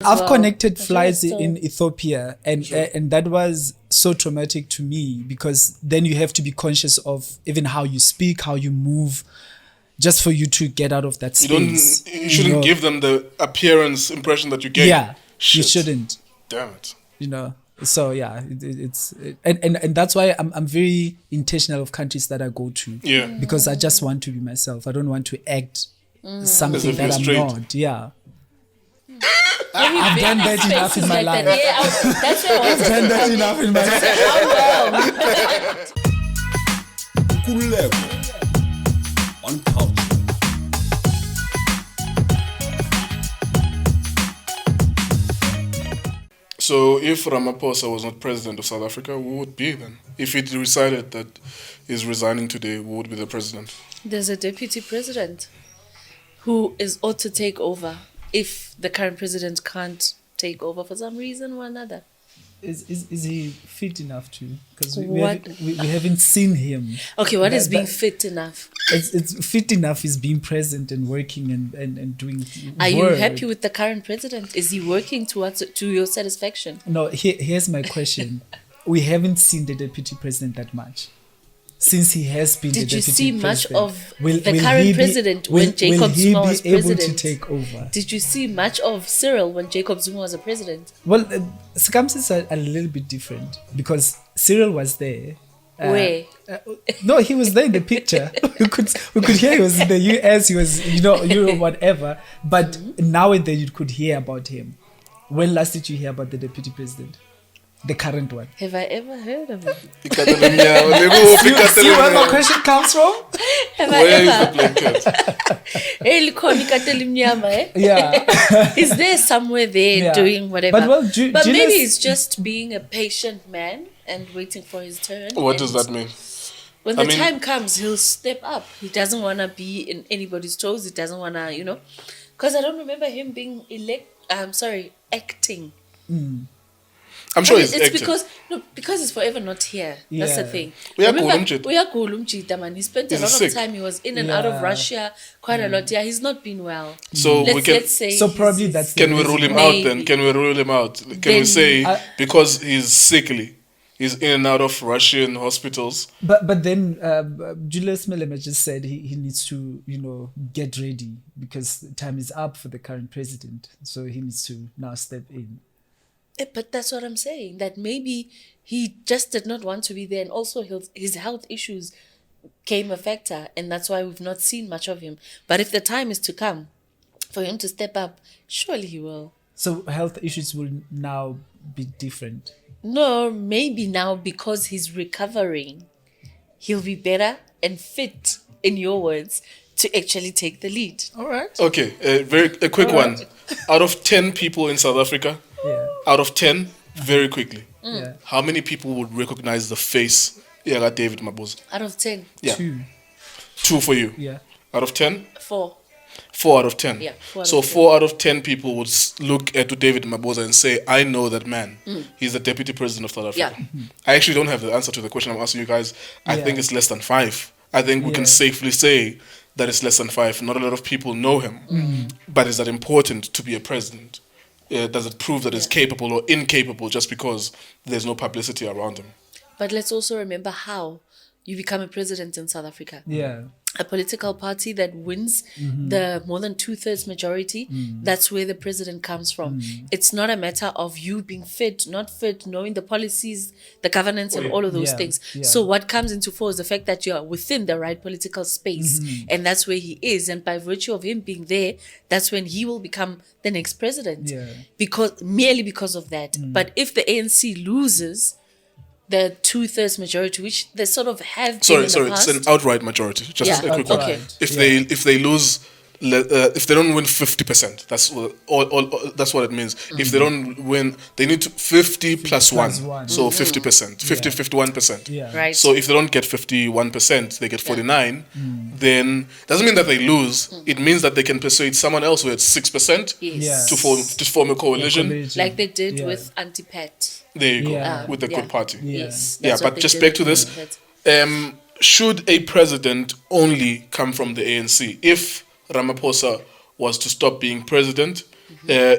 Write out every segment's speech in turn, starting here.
I've connected flights in Ethiopia, and that was so traumatic to me, because then you have to be conscious of even how you speak, how you move, just for you to get out of that space. You shouldn't give them the impression that you gave. Yeah, you shouldn't. Damn it. So yeah, and that's why I'm very intentional of countries that I go to. Yeah. Because I just want to be myself. I don't want to act something that I'm not. Yeah. I've done that enough in my life. Yeah, that's what I wanted. I've done that enough in my life. Nkululeko on Cultr. So if Ramaphosa was not president of South Africa, who would be then? If he decided that he's resigning today, who would be the president? There's a deputy president who ought to take over if the current president can't take over for some reason or another. Is he fit enough to? Because we haven't seen him. Okay, what is being fit enough? It's fit enough is being present and working and doing Are you work. happy with the current president? Is he working to your satisfaction? No, here's my question. We haven't seen the deputy president that much. Since he has been Did the you deputy see president. much of the current president when Jacob Zuma was president? Will he be able to take over? Did you see much of Cyril when Jacob Zuma was a president? Well, circumstances are a little bit different, because Cyril was there. Where? No, he was there in the picture. we could hear he was in the US, he was, Europe, whatever. But now and then you could hear about him. When last did you hear about the deputy president? The current one. Have I ever heard of him? See where my question comes from? Have I ever? Yeah. Is there somewhere there doing whatever? But maybe it's just being a patient man and waiting for his turn. What does that mean? When the time comes, he'll step up. He doesn't want to be in anybody's toes. He doesn't want to, because I don't remember him being acting. I'm sure it's because he's forever not here. That's the thing. We are man. He spent a lot of time. He was in and out of Russia quite a lot. Yeah, he's not been well. So let's say. So probably that's. Can we rule him out then? Can we rule him out? Can we say because he's sickly, he's in and out of Russian hospitals? But then Julius Malema just said he needs to get ready, because time is up for the current president. So he needs to now step in. But that's what I'm saying, that maybe he just did not want to be there, and also his health issues came a factor, and that's why we've not seen much of him. But if the time is to come for him to step up, surely he will. So health issues will now be different? No, maybe now because he's recovering, he'll be better and fit, in your words, to actually take the lead. All right. Okay, a quick one. Out of 10 people in South Africa, out of 10, very quickly, how many people would recognize the face of David Mabuza? Out of 10? Yeah. 2. 2 for you? Yeah. Out of 10? 4. 4 out of 10? Yeah. 4 out of 10 people would look at David Mabuza and say, I know that man. He's the deputy president of South Africa. Yeah. I actually don't have the answer to the question I'm asking you guys. I think it's less than 5. I think we can safely say that it's less than 5. Not a lot of people know him. But is that important to be a president? Does it prove that he's capable or incapable just because there's no publicity around him? But let's also remember how you become a president in South Africa. Yeah. A political party that wins the more than 2/3 majority, that's where the president comes from. It's not a matter of you being fit, not fit, knowing the policies, the governance, and all of those things. Yeah. So what comes into force is the fact that you're within the right political space, and that's where he is. And by virtue of him being there, that's when he will become the next president. Yeah. Because of that. But if the ANC loses the 2/3 majority, which they sort of have been in the past. It's an outright majority. Just a quick one. Okay. If they lose, if they don't win 50%, that's what it means. If they don't win, they need to 50 plus 1. So 50%, 51%. Yeah. Right. So if they don't get 51%, they get 49. Then doesn't mean that they lose. It means that they can persuade someone else who had 6% Yes. to form a coalition. Like they did with Anti-Pat. There you go, with the good party. Yes. Yeah, That's what but they just did back to with this. Anti-Pat. Should a president only come from the ANC? If Ramaphosa was to stop being president,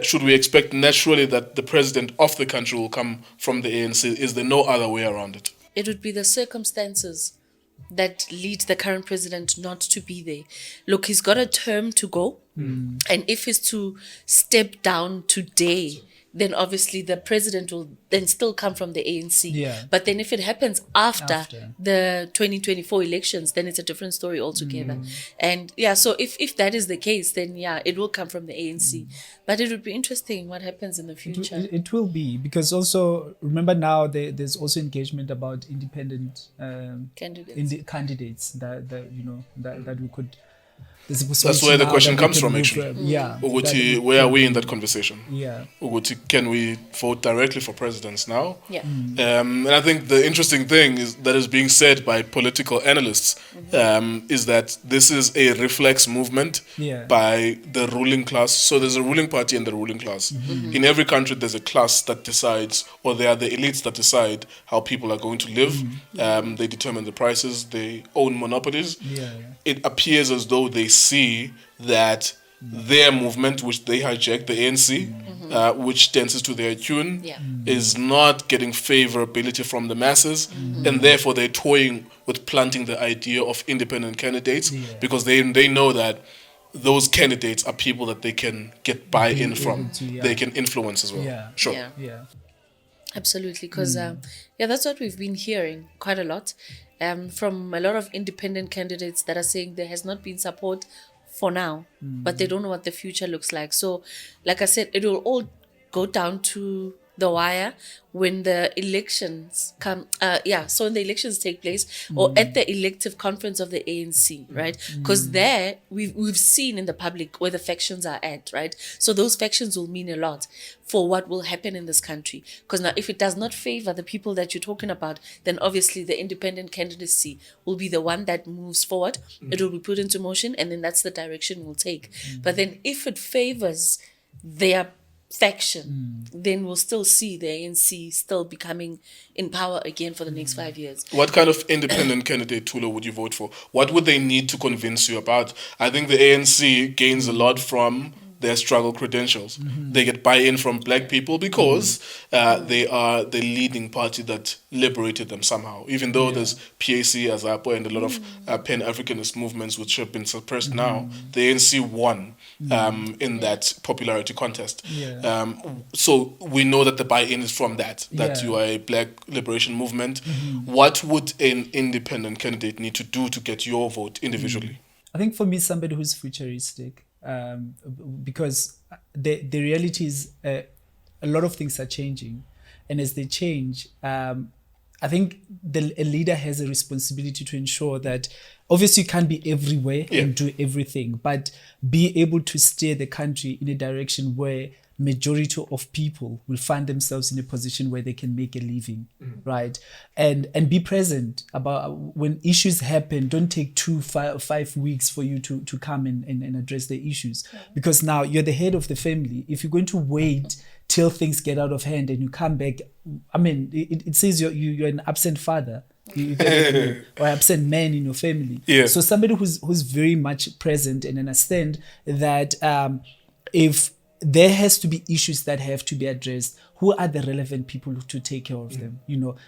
should we expect naturally that the president of the country will come from the ANC? Is there no other way around it? It would be the circumstances that lead the current president not to be there. Look, he's got a term to go. And if he's to step down today, then obviously the president will then still come from the ANC. Yeah. But then if it happens after the 2024 elections, then it's a different story altogether. And yeah, so if that is the case, then yeah, it will come from the ANC. But it would be interesting what happens in the future. It will be, because also remember now there's also engagement about independent candidates that we could. That's where the question comes from, actually. Uguti, where are we in that conversation? Uguti, can we vote directly for presidents now? And I think the interesting thing is that is being said by political analysts is that this is a reflex movement by the ruling class. So there's a ruling party and the ruling class. In every country, there's a class that decides, or they are the elites that decide how people are going to live. They determine the prices. They own monopolies. It appears as though they see that their movement, which they hijack, the ANC, which dances to their tune, is not getting favorability from the masses, and therefore they're toying with planting the idea of independent candidates because they know that those candidates are people that they can get buy-in from, they can influence as well. Absolutely, because that's what we've been hearing quite a lot from a lot of independent candidates that are saying there has not been support for now, but they don't know what the future looks like. So, like I said, it will all go down to the wire when the elections come. So when the elections take place, or at the elective conference of the ANC, right? Because there we've seen in the public where the factions are at, right? So those factions will mean a lot for what will happen in this country. Because now, if it does not favor the people that you're talking about, then obviously the independent candidacy will be the one that moves forward. It will be put into motion, and then that's the direction we'll take. But then if it favors their faction, then we'll still see the ANC still becoming in power again for the next 5 years. What kind of independent candidate, Tholo, would you vote for? What would they need to convince you about? I think the ANC gains a lot from their struggle credentials. They get buy-in from black people because they are the leading party that liberated them somehow. Even though there's PAC, AZAPO, and a lot of Pan-Africanist movements which have been suppressed now, the ANC won in that popularity contest. So we know that the buy-in is from that you are a black liberation movement. What would an independent candidate need to do to get your vote individually? I think for me, somebody who's futuristic, because the reality is a lot of things are changing, and as they change, I think a leader has a responsibility to ensure that obviously you can't be everywhere and do everything, but be able to steer the country in a direction where majority of people will find themselves in a position where they can make a living, right? And be present about when issues happen. Don't take 5 weeks for you to come and address the issues, because now you're the head of the family. If you're going to wait till things get out of hand and you come back, I mean, it says you're an absent father. Or absent man in your family. So somebody who's very much present and understand that if there has to be issues that have to be addressed, who are the relevant people to take care of them?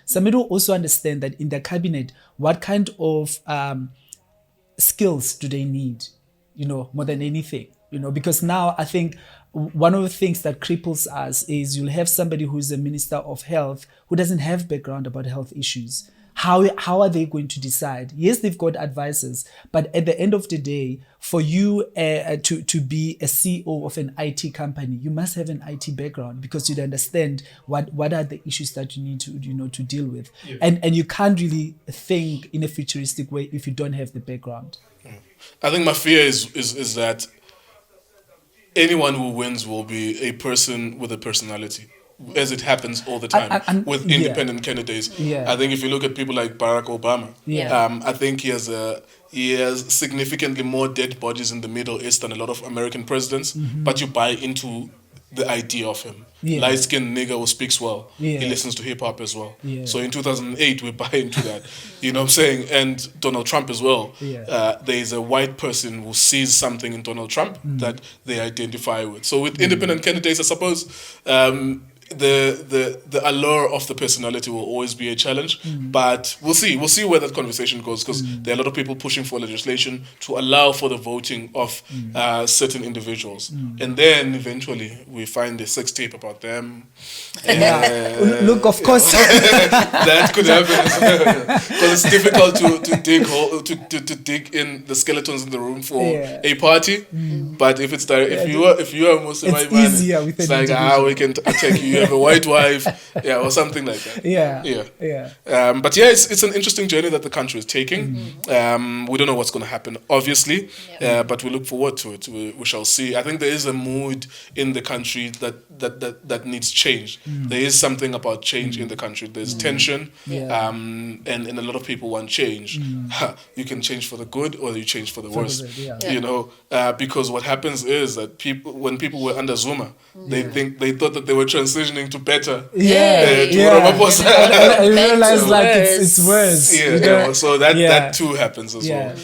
Somebody will also understand that in the cabinet, what kind of skills do they need? More than anything. Because now I think one of the things that cripples us is you'll have somebody who's a minister of health who doesn't have background about health issues. How are they going to decide? Yes, they've got advisors, but at the end of the day, for you to be a CEO of an IT company, you must have an IT background, because you'd understand what are the issues that you need to deal with, and you can't really think in a futuristic way if you don't have the background. I think my fear is that anyone who wins will be a person with a personality, as it happens all the time with independent candidates. I think if you look at people like Barack Obama, I think he has significantly more dead bodies in the Middle East than a lot of American presidents, but you buy into the idea of him. Yeah. Light-skinned nigga who speaks well. Yeah. He listens to hip-hop as well. Yeah. So in 2008, we buy into that. You know what I'm saying? And Donald Trump as well. Yeah. There is a white person who sees something in Donald Trump that they identify with. So with independent candidates, I suppose the allure of the personality will always be a challenge. But we'll see where that conversation goes, because there are a lot of people pushing for legislation to allow for the voting of certain individuals. And then eventually we find a sex tape about them. Look, of course. That could happen because it's difficult to dig in the skeletons in the room for a party. But if it's if you are Muslim, it's easier with it's an like individual. we can attack you. You have a white wife, or something like that. Yeah. But it's an interesting journey that the country is taking. We don't know what's going to happen, obviously, but we look forward to it. We shall see. I think there is a mood in the country that needs change. There is something about change in the country. There's tension, and a lot of people want change. You can change for the good, or you change for the worse. You know, because what happens is that when people were under Zuma, they thought that they were transitioning to better. Ramaphosa. I realized it's worse. So that too happens as well.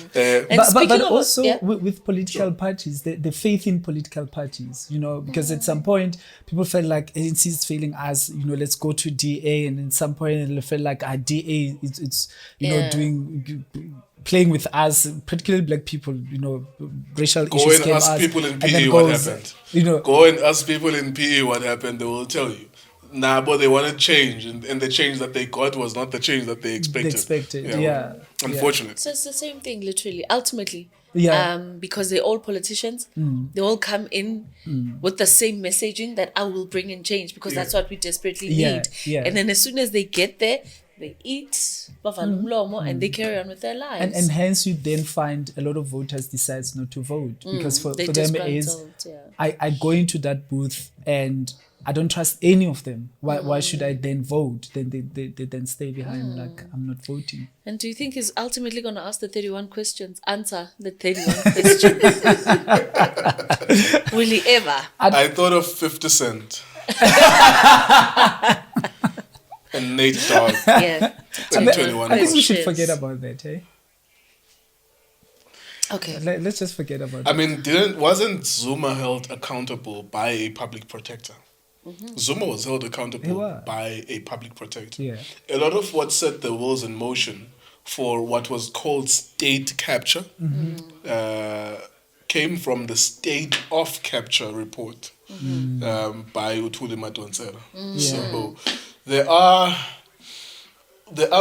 But also with political parties, the faith in political parties, you know, because at some point people felt like ANC is failing us, you know, let's go to DA, and at some point they felt like our DA it's playing with us, particularly black people, you know, racial issues came us. Go and ask people in PE what happened. You know, go and ask people in PE what happened. They will tell you. Nah, but they wanted change, and the change that they got was not the change that they expected. Unfortunately. So it's the same thing, literally. Ultimately, Yeah. Because they're all politicians. They all come in with the same messaging that I will bring in change, because that's what we desperately need. Yeah. And then as soon as they get there, they eat, and they carry on with their lives. And hence you then find a lot of voters decides not to vote, because for them is I go into that booth and I don't trust any of them. Why should I then vote? Then they then stay behind like I'm not voting. And do you think he's ultimately going to ask the 31 questions? Answer the 31 questions. Will he ever? I thought of 50 Cent. And Nate Dogg. Yeah. I think we should forget about that, eh? Okay. Let's just forget about I mean, wasn't Zuma held accountable by a public protector? Zuma was held accountable by a public protector. Yeah. A lot of what set the wheels in motion for what was called state capture came from the State of Capture report by Uthuli Madonsela. So there are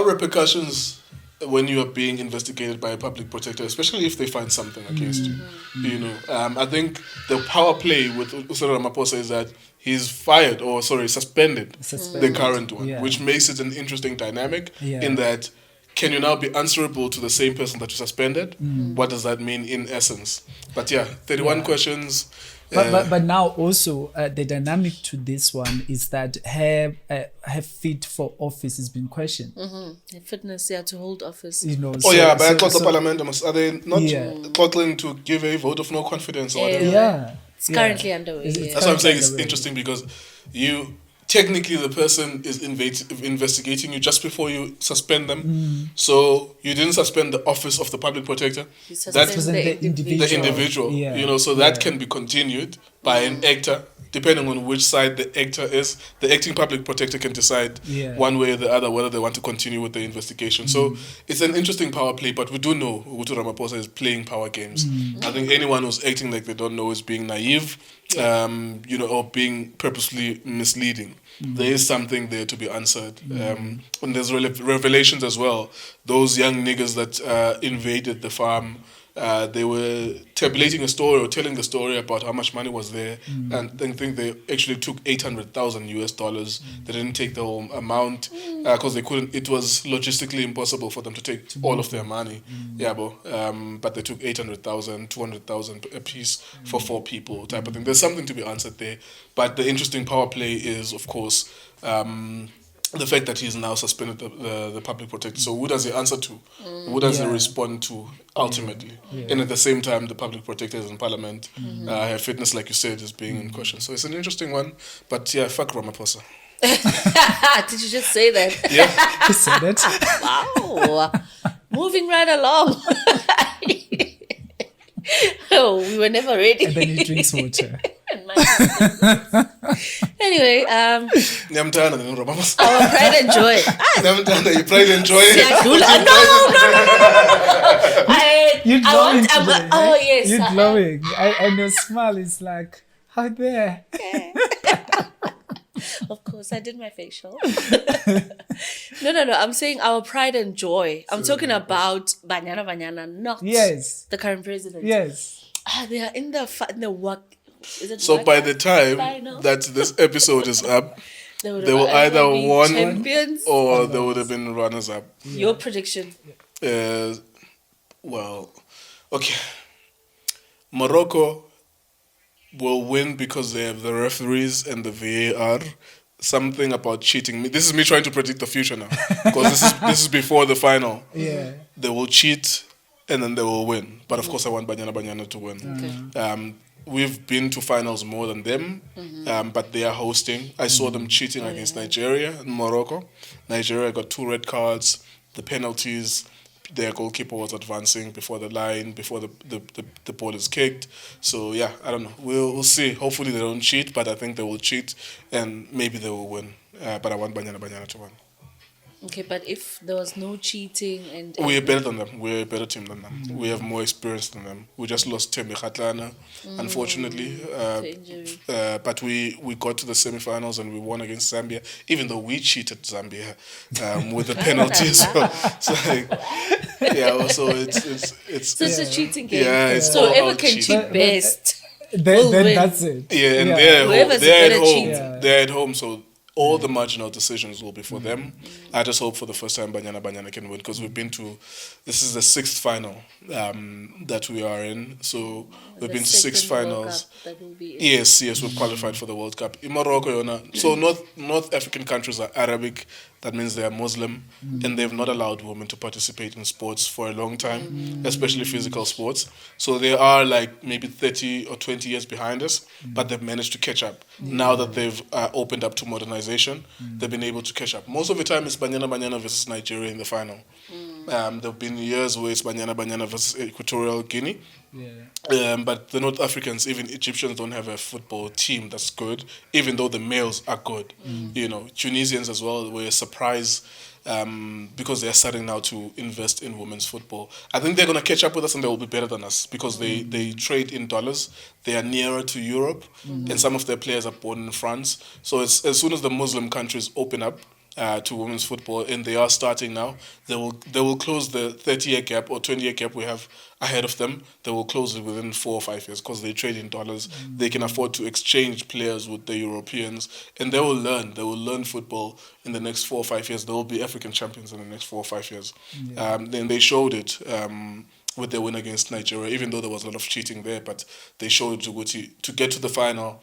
repercussions when you are being investigated by a public protector, especially if they find something against you. You know, I think the power play with Usara Ramaphosa is that he's suspended the current one, which makes it an interesting dynamic in that, can you now be answerable to the same person that you suspended? What does that mean in essence? But 31 questions. But now also the dynamic to this one is that her fit for office has been questioned. Her fitness, to hold office. You know. By Parliament, are they not calling to give a vote of no confidence or whatever? Yeah. It's currently underway. That's what I'm saying. It's interesting because technically the person is investigating you just before you suspend them. So you didn't suspend the office of the public protector. That's the individual. You know, so that can be continued by an actor, depending on which side the actor is. The acting public protector can decide one way or the other whether they want to continue with the investigation. So it's an interesting power play, but we do know Uthuli Ramaphosa is playing power games. I think anyone who's acting like they don't know is being naive, or being purposely misleading. There is something there to be answered. And there's revelations as well. Those young niggas that invaded the farm, they were tabulating a story or telling the story about how much money was there, and I think they actually took $800,000. They didn't take the whole amount because they couldn't. It was logistically impossible for them to take all of their money. But they took 800,000, 200,000 a piece for 4 people type of thing. There's something to be answered there. But the interesting power play is, of course, the fact that he's now suspended the public protector. So who does he answer to? Who does he respond to ultimately? And at the same time, the public protector is in parliament. Her fitness, like you said, is being in question. So it's an interesting one. But yeah, fuck Ramaphosa. Did you just say that? Yeah. I said it. Wow. Moving right along. Oh, we were never ready. And then he drinks water. Anyway, Nyamthanda, Ramaphosa. our pride and joy. Nyamthanda, you pride and joy. No. You're glowing I today. oh yes. You're glowing. And your smile is like, how there? Of course, I did my facial. No. I'm saying our pride and joy. I'm talking about Banyana Banyana, not Yes. the current president. Yes. They are in the work. Is it So work by the time final? that this episode is up, they they will either be won champions. or they would have been runners up. Your prediction? Well, okay. Morocco will win because they have the referees and the VAR. Something about cheating. This is me trying to predict the future now, because this is before the final. Yeah. They will cheat and then they will win. But of course, I want Banyana Banyana to win. Okay. We've been to finals more than them, but they are hosting. I saw them cheating against Nigeria and Morocco. Nigeria got 2 red cards, the penalties. Their goalkeeper was advancing before the line, before the ball is kicked. So yeah, I don't know. We'll see. Hopefully they don't cheat, but I think they will cheat and maybe they will win. But I want Banyana Banyana to win. Okay, but if there was no cheating and We're better than them. We're a better team than them. We have more experience than them. We just lost Nhlanhla, unfortunately. to injury. But we got to the semi-finals and we won against Zambia, even though we cheated Zambia with the penalties. So it's So it's a cheating game. Yeah, it's so all whoever out can cheating. cheat But- best. Then will win. that's it. Yeah, and Whoever's they're better at home. cheat. They're at home, so all the marginal decisions will be for them. I just hope for the first time Banyana Banyana can win, because this is the 6th final that we are in. So we've been to 6 finals. That will be Yes, we've qualified for the World Cup. In Morocco, so North African countries are Arabic, that means they are Muslim, and they've not allowed women to participate in sports for a long time, especially physical sports. So they are like maybe 30 or 20 years behind us, but they've managed to catch up. Now that they've opened up to modernization, they've been able to catch up. Most of the time it's Banyana Banyana versus Nigeria in the final. There have been years where it's Banyana Banyana versus Equatorial Guinea. Yeah. But the North Africans, even Egyptians, don't have a football team that's good, even though the males are good. Tunisians as well were a surprise because they're starting now to invest in women's football. I think they're going to catch up with us and they will be better than us because they trade in dollars. They are nearer to Europe, and some of their players are born in France. So as soon as the Muslim countries open up to women's football, and they are starting now, they will close the 30-year gap or 20-year gap we have ahead of them. They will close it within 4 or 5 years because they trade in dollars. They can afford to exchange players with the Europeans, and they will learn. They will learn football in the next 4 or 5 years. They will be African champions in the next 4 or 5 years. Then they showed it with their win against Nigeria, even though there was a lot of cheating there, but they showed Djibouti to get to the final.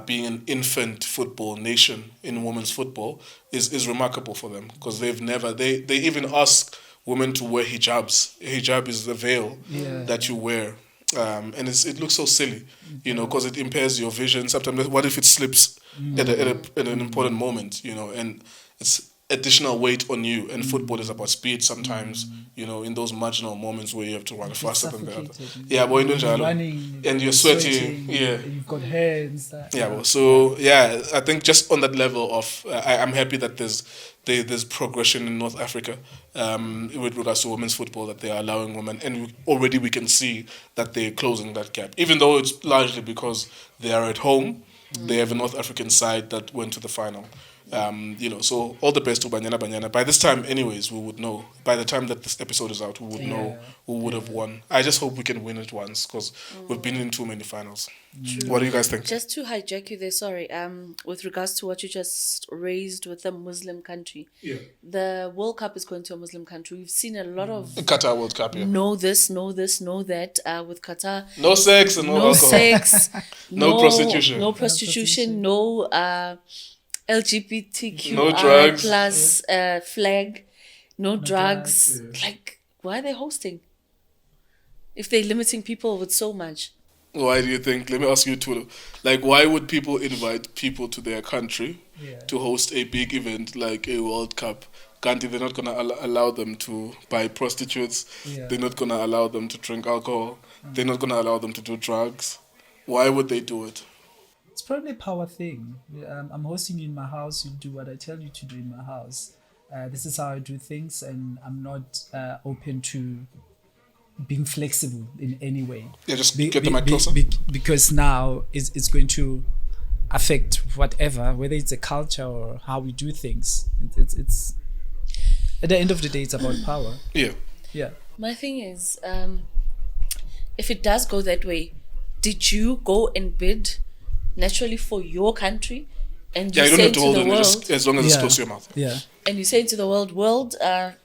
Being an infant football nation in women's football is remarkable for them because they even ask women to wear hijabs. Hijab is the veil that you wear, and it looks so silly, because it impairs your vision. Sometimes, what if it slips at an important moment, and it's additional weight on you, and football is about speed sometimes, in those marginal moments where you have to run faster than the other. Yeah, but running and you're sweating. Yeah. And you've got hair and stuff. Yeah, well, so I think just on that level of, I'm happy that there's progression in North Africa with regards to women's football, that they are allowing women, and already we can see that they're closing that gap, even though it's largely because they are at home. They have a North African side that went to the final. So all the best to Banyana Banyana. By this time, anyways, we would know. By the time that this episode is out, we would know who would have won. I just hope we can win it once because we've been in too many finals. True. What do you guys think? Just to hijack you there, sorry. With regards to what you just raised with the Muslim country, the World Cup is going to a Muslim country. We've seen a lot of Qatar World Cup, know this, know that. With Qatar, no sex and no alcohol. sex, No prostitution. no prostitution, no LGBTQI No drugs. plus flag, no drugs. drugs, Like, why are they hosting? If they're limiting people with so much. Why do you think? Let me ask you, Tholo. Like, why would people invite people to their country to host a big event like a World Cup? Gandhi, they're not going to allow them to buy prostitutes. Yeah. They're not going to allow them to drink alcohol. They're not going to allow them to do drugs. Why would they do it? It's probably a power thing. I'm hosting you in my house. You do what I tell you to do in my house. This is how I do things, and I'm not open to being flexible in any way. Yeah, just get the mic closer. Because now it's going to affect whatever, whether it's a culture or how we do things. It's at the end of the day, it's about power. Yeah. Yeah. My thing is, if it does go that way, did you go and bid naturally for your country? And you Yeah, you don't say have to to hold the on, world, just as long as it's close to your mouth. Yeah. and you say to the world,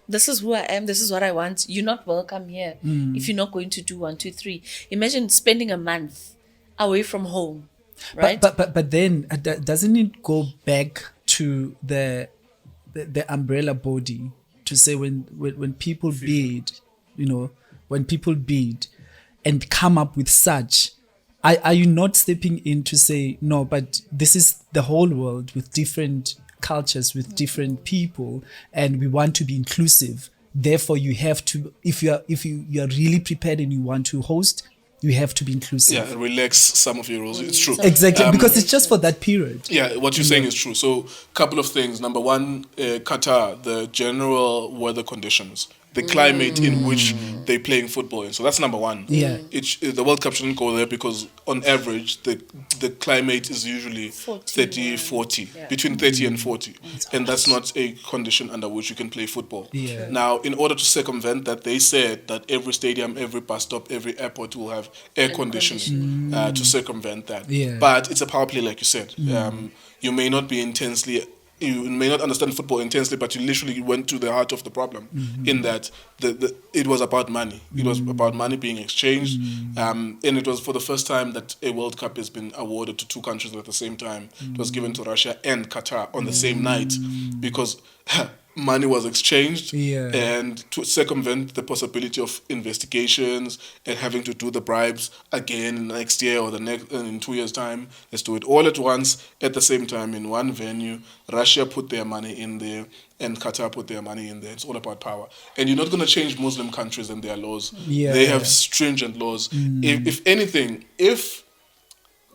this is who I am, this is what I want. You're not welcome here if you're not going to do 1, 2, 3. Imagine spending a month away from home, right? But then doesn't it go back to the umbrella body to say when people bid, when people bid and come up with such, are you not stepping in to say no? But this is the whole world with different cultures, with different people, and we want to be inclusive. Therefore, you have to, if you are really prepared and you want to host, you have to be inclusive. Yeah, relax some of your rules. It's true. Exactly, because it's just for that period. Yeah, what you're saying is true. So, couple of things. Number one, Qatar, the general weather conditions, the climate in which they're playing football in. So that's number one. Yeah. The World Cup shouldn't go there because on average the climate is usually 40, between 30 and 40. And that's not a condition under which you can play football. Yeah. Now, in order to circumvent that, they said that every stadium, every bus stop, every airport will have air conditioning to circumvent that. Yeah. But it's a power play, like you said. You may not be intensely... You may not understand football intensely, but you literally went to the heart of the problem in that it was about money. It was about money being exchanged. And it was for the first time that a World Cup has been awarded to two countries at the same time. It was given to Russia and Qatar on the same night because money was exchanged, and to circumvent the possibility of investigations and having to do the bribes again next year or the next in 2 years' time. Let's do it all at once at the same time in one venue. Russia put their money in there and Qatar put their money in there. It's all about power. And you're not going to change Muslim countries and their laws. Yeah. They have stringent laws. If anything, if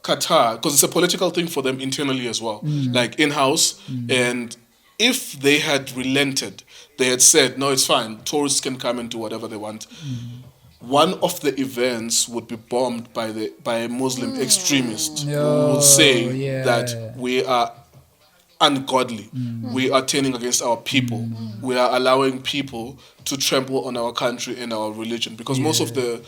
Qatar, because it's a political thing for them internally as well, like in-house, and if they had relented, they had said, no, it's fine, tourists can come and do whatever they want, one of the events would be bombed by a Muslim extremist who will say that we are ungodly, we are turning against our people, we are allowing people to trample on our country and our religion, because most of the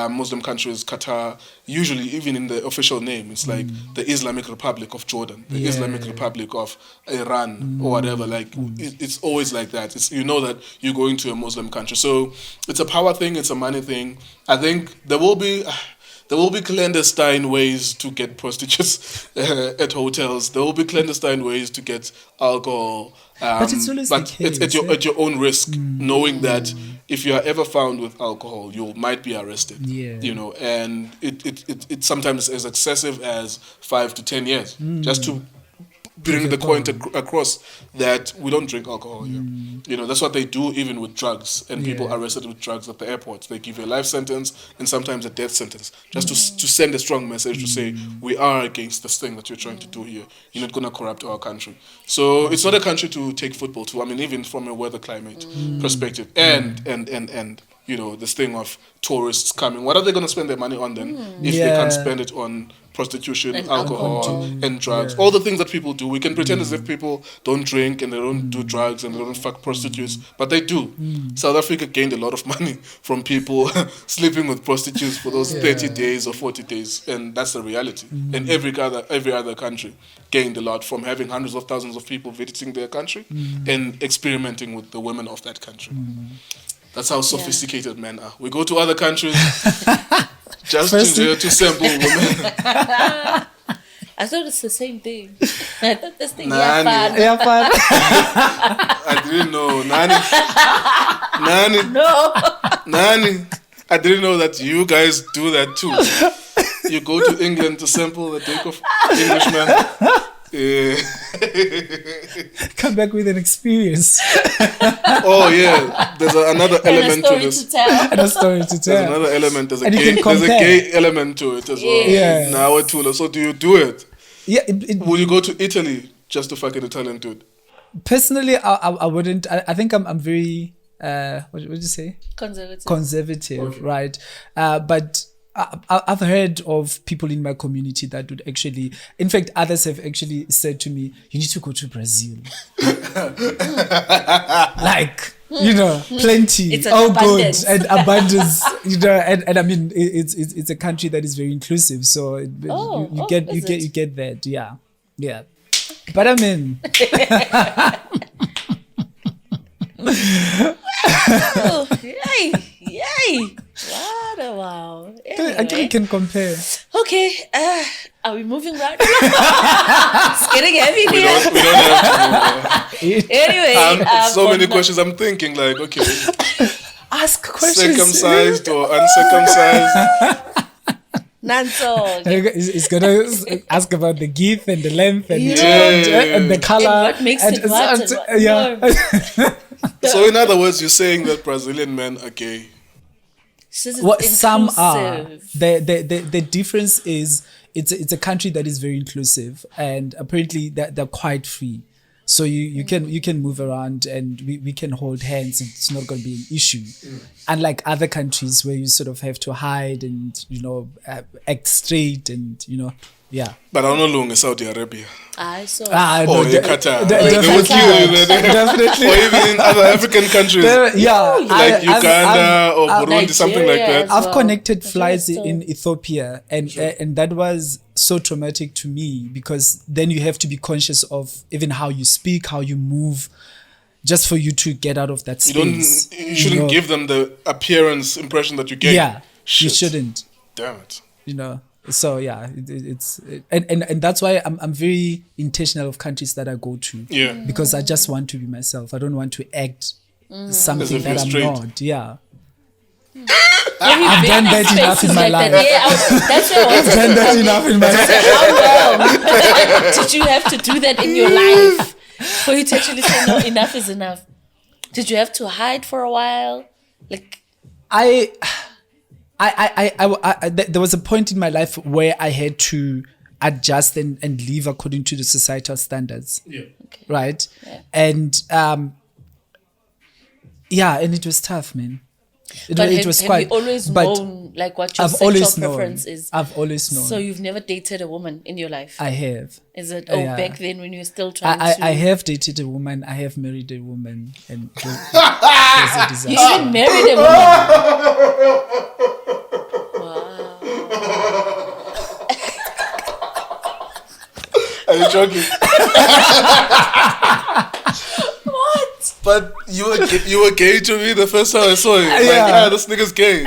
Muslim countries, Qatar, usually even in the official name, it's like the Islamic Republic of Jordan, the Islamic Republic of Iran, or whatever. Like it's always like that. It's, you know that you're going to a Muslim country, so it's a power thing, it's a money thing. I think there will be clandestine ways to get prostitutes at hotels. There will be clandestine ways to get alcohol. But it's always the case, at your own risk, knowing that if you are ever found with alcohol, you might be arrested. Yeah. And it sometimes as excessive as 5 to 10 years, just to bring the point across that we don't drink alcohol here. That's what they do even with drugs, and people arrested with drugs at the airports. They give you a life sentence and sometimes a death sentence, just to send a strong message to say we are against this thing that you're trying to do here. You're not going to corrupt our country. So it's not a country to take football to. I mean, even from a weather climate perspective, and this thing of tourists coming. What are they going to spend their money on then if they can't spend it on prostitution, and alcohol, and drugs, all the things that people do? We can pretend as if people don't drink and they don't do drugs and they don't fuck prostitutes, but they do. South Africa gained a lot of money from people sleeping with prostitutes for those 30 days or 40 days, and that's the reality. And every other country gained a lot from having hundreds of thousands of people visiting their country and experimenting with the women of that country. That's how sophisticated men are. We go to other countries just to sample women. I thought it's the same thing. I thought this thing. Nani. Yeah, fun. I didn't know. Nani. No. Nani. I didn't know that you guys do that too. You go to England to sample the dick of Englishman. Yeah. Come back with an experience Oh yeah, there's another element to this. and a story to There's tell. another element. There's a And you gay. can There's a compare. gay element to it as well. Yeah. Now at Tholo. So do you do it? Yeah, Will you go to Italy just to fuck an Italian dude? personally, I wouldn't. I think I'm very what did you say? Conservative, right? But I've heard of people in my community that would actually, in fact, others have actually said to me, "You need to go to Brazil." Like, you know, plenty, It's an all abundance. good and abundance, you know, and I mean, it's a country that is very inclusive, so you get that, yeah. But I mean, Oh, yay! What a wow. I think we Anyway. can compare. Okay, are we moving right now? It's getting heavy We here. don't have to move. Anyway, So many on questions. I'm thinking like, okay, Ask questions. circumcised or uncircumcised. Nanso. He's gonna ask about the girth and the length and, Yeah. and the color. And what makes it what and what- yeah. no. So in other words, you're saying that Brazilian men are gay. Says it's What some are. inclusive. The difference is it's a country that is very inclusive, and apparently they're quite free. So you can move around and we can hold hands. It's not going to be an issue. Unlike other countries where you sort of have to hide and, you know, act straight and, you know, yeah. But I'm not long in Saudi Arabia. I saw. Or in Qatar. They would definitely. kill you there. Definitely. Or even in other African countries. Yeah, Like Uganda or Burundi, something like Nigeria that. as I've well. connected flights so. in Ethiopia, and that was so traumatic to me, because then you have to be conscious of even how you speak, how you move, just for you to get out of that space. You shouldn't know. give them the appearance impression that you gave. Yeah, you Shit. shouldn't. Damn it. You know. So yeah, and that's why I'm very intentional of countries that I go to. Yeah. Because I just want to be myself. I don't want to act something As if that you're I'm straight. not. Yeah. I've done that enough in my life. Yeah, that's what I wanted Done to that enough in my life. How long did you have to do that in your life for you to actually say no? Enough is enough. Did you have to hide for a while? Like, There was a point in my life where I had to adjust and live according to the societal standards. Yeah. Right. Yeah. And and it was tough, man. It but was have quite. you always but known like what your I've sexual always known. preference is? I've always known. So you've never dated a woman in your life? I have. Is it Yeah. back then when you were still trying I to? have dated a woman. I have married a woman, and it was a disaster. You even married a woman. Wow. Are you joking? What? But you were gay to me the first time I saw you. Like, Yeah. this nigga's gay.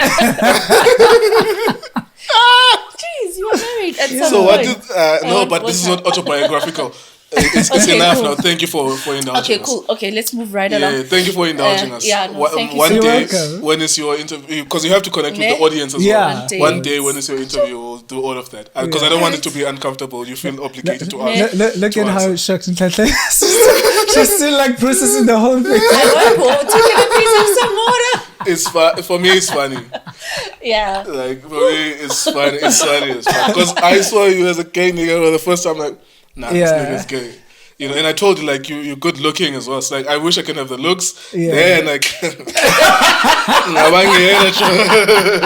Jeez, you were married at some So what point. did no, What but was this is that? not autobiographical. It's Okay, enough cool. now. Thank you for indulging Okay, us. cool. Okay, let's move right Yeah, along. thank you for indulging us. yeah, no, thank you One so much. day, You're welcome. when is your interview? Because you have to connect with Ne? the audience as Yeah. well. One day. One day, when is your interview? We'll do all of that. Because I don't want it to be uncomfortable. You feel obligated to Ne? ask. Look To at how answer. shocked Nhlanhla is. She's still like processing the whole thing. I want to go take a piece of some water. For me, it's funny. Yeah. Like for me, it's funny. It's funny. Because I saw you as a gay nigga for the first time. Like, nah, this Yeah. nigga's gay. You know, and I told you like you're good looking as well. It's like I wish I can have the looks. Yeah. Then like,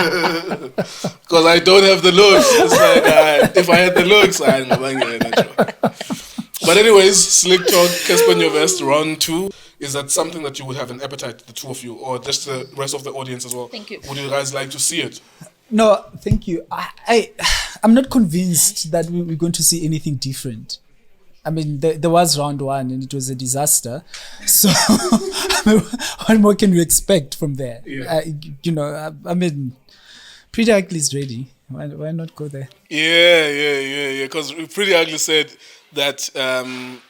because I don't have the looks. It's like if I had the looks, I But anyways, Slik Talk, Casper in your vest, round 2. Is that something that you would have an appetite, the two of you, or just the rest of the audience as well? Thank you. Would you guys like to see it? No, thank you. I'm not convinced that we're going to see anything different. I mean, there was round 1 and it was a disaster. So, what more can we expect from there? Yeah. I mean, Priddy is ready. Why not go there? Yeah. Because Pretty Ugly said that,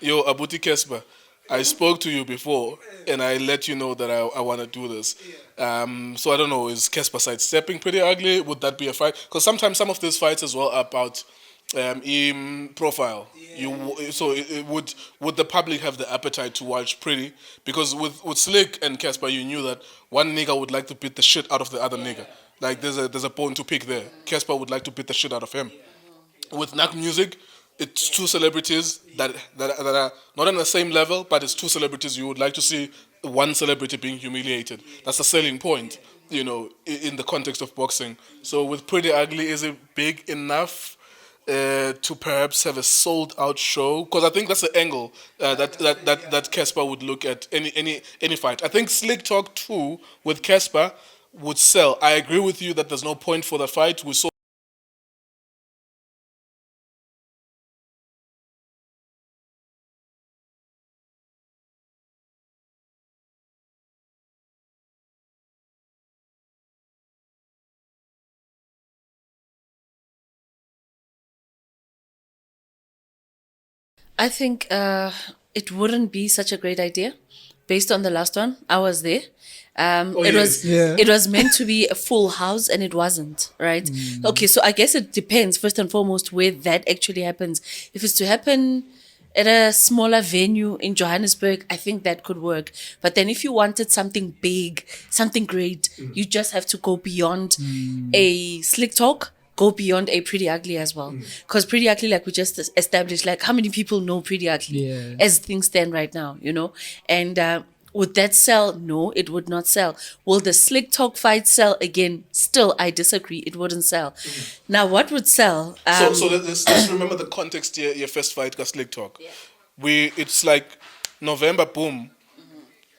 yo, Abuti Casper, I spoke to you before and I let you know that I want to do this. So I don't know, is Casper sidestepping Pretty Ugly? Would that be a fight? Because sometimes some of these fights as well are about profile. So would the public have the appetite to watch Pretty? Because with Slik and Casper, you knew that one nigga would like to beat the shit out of the other nigga. Like there's a bone to pick there. Casper would like to beat the shit out of him. With Nak Music, it's two celebrities that are not on the same level, but it's two celebrities you would like to see one celebrity being humiliated. That's the selling point, in the context of boxing. So with Pretty Ugly, is it big enough to perhaps have a sold out show? Because I think that's the angle that Casper would look at any fight. I think Slik Talk 2 with Casper would sell. I agree with you that there's no point for the fight. We saw. I think it wouldn't be such a great idea based on the last one. I was there. It was meant to be a full house and it wasn't, right? Okay, so I guess it depends first and foremost where that actually happens. If it's to happen at a smaller venue in Johannesburg, I think that could work. But then if you wanted something big, something great, you just have to go beyond a Slik Talk, go beyond a Pretty Ugly as well. Because Pretty Ugly, like we just established, like how many people know Pretty Ugly as things stand right now, And would that sell? No, it would not sell. Will the Slik Talk fight sell? Again, still, I disagree. It wouldn't sell. Now, what would sell? So let's remember the context here. Your first fight got Slik Talk. Yeah. It's like November, boom,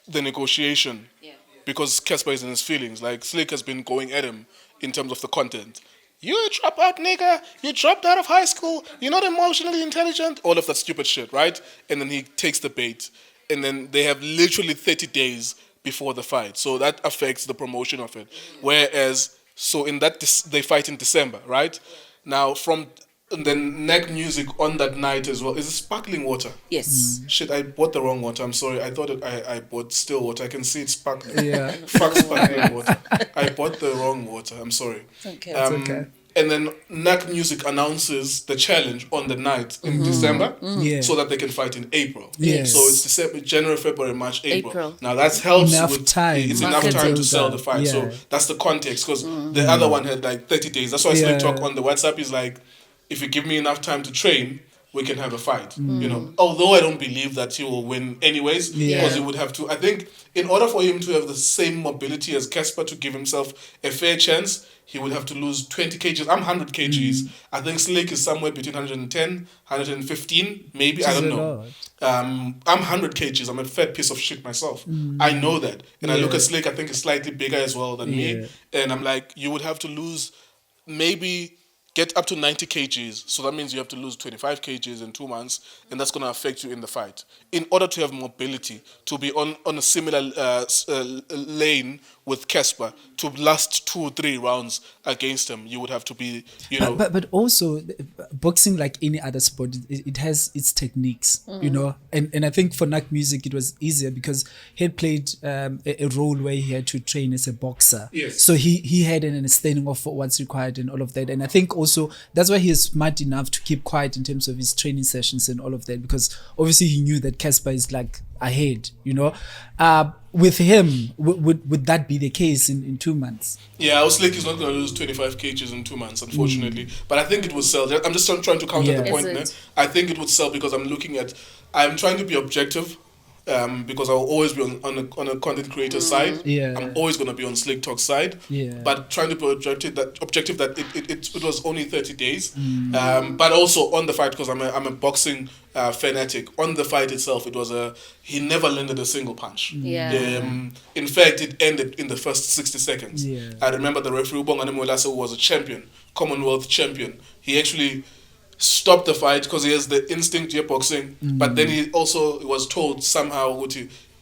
the negotiation. Yeah. Because Casper is in his feelings. Like Slik has been going at him in terms of the content. You a dropout nigga. You dropped out of high school. You're not emotionally intelligent. All of that stupid shit, right? And then he takes the bait. And then they have literally 30 days before the fight. So that affects the promotion of it. Whereas, so in that, they fight in December, right? Now, from the neck music on that night as well, is it sparkling water? Yes. Shit, I bought the wrong water. I'm sorry. I thought I bought still water. I can see it's sparkling. Yeah. Fuck sparkling water. I bought the wrong water. I'm sorry. It's okay. It's okay. And then NAC Music announces the challenge on the night in December so that they can fight in April. Yes. So it's December, January, February, March, April. April. Now that helps Enough with time. It's Market enough time to build sell up. the fight. Yeah. So that's the context because the other one had like 30 days. That's why Slik Talk on the WhatsApp is like, if you give me enough time to train, we can have a fight. Although I don't believe that he will win anyways, because he would have to. I think in order for him to have the same mobility as Casper to give himself a fair chance, he would have to lose 20 kgs. I'm 100 kgs. I think Slik is somewhere between 110, 115, maybe. I don't know. I'm 100 kgs. I'm a fat piece of shit myself. I know that. And I look at Slik, I think he's slightly bigger as well than me. And I'm like, you would have to lose maybe get up to 90 kgs. So that means you have to lose 25 kgs in 2 months, and that's going to affect you in the fight. In order to have mobility, to be on a similar lane with Casper, to last 2-3 rounds against him, you would have to be, But also, boxing, like any other sport, it has its techniques, And I think for Nak Music, it was easier because he had played a role where he had to train as a boxer. Yes. So he had an understanding of what's required and all of that. And I think also that's why he is smart enough to keep quiet in terms of his training sessions and all of that, because obviously he knew that Casper is like ahead, with him, would that be the case in 2 months? Yeah, I was like, he's not going to lose 25 kgs in 2 months, unfortunately. But I think it would sell. I'm just trying to counter the point. I think it would sell because I'm trying to be objective. Because I'll always be on a content creator side. Yeah. I'm always going to be on Slik Talk side. Yeah. But trying to be objective that it was only 30 days. But also on the fight, because I'm a boxing fanatic. On the fight itself, he never landed a single punch. Yeah. In fact, it ended in the first 60 seconds. Yeah. I remember the referee Bonang who was a champion, Commonwealth champion. He actually stopped the fight because he has the instinct to boxing, but then he also was told somehow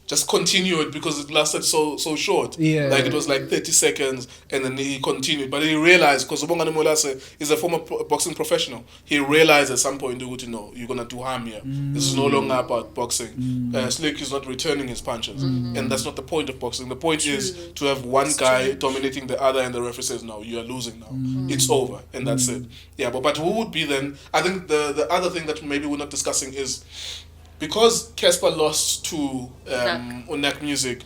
just continue it because it lasted so short. Yeah. Like it was like 30 seconds and then he continued. But he realized, because Bonang Molase is a former boxing professional, he realized at some point, you're going to do harm here. This is no longer about boxing. Slik is not returning his punches. And that's not the point of boxing. The point is to have one guy dominating the other and the referee says, no, you are losing now. It's over. And that's it. Yeah, but who would be then? I think the other thing that maybe we're not discussing is, because Casper lost to Unak Music,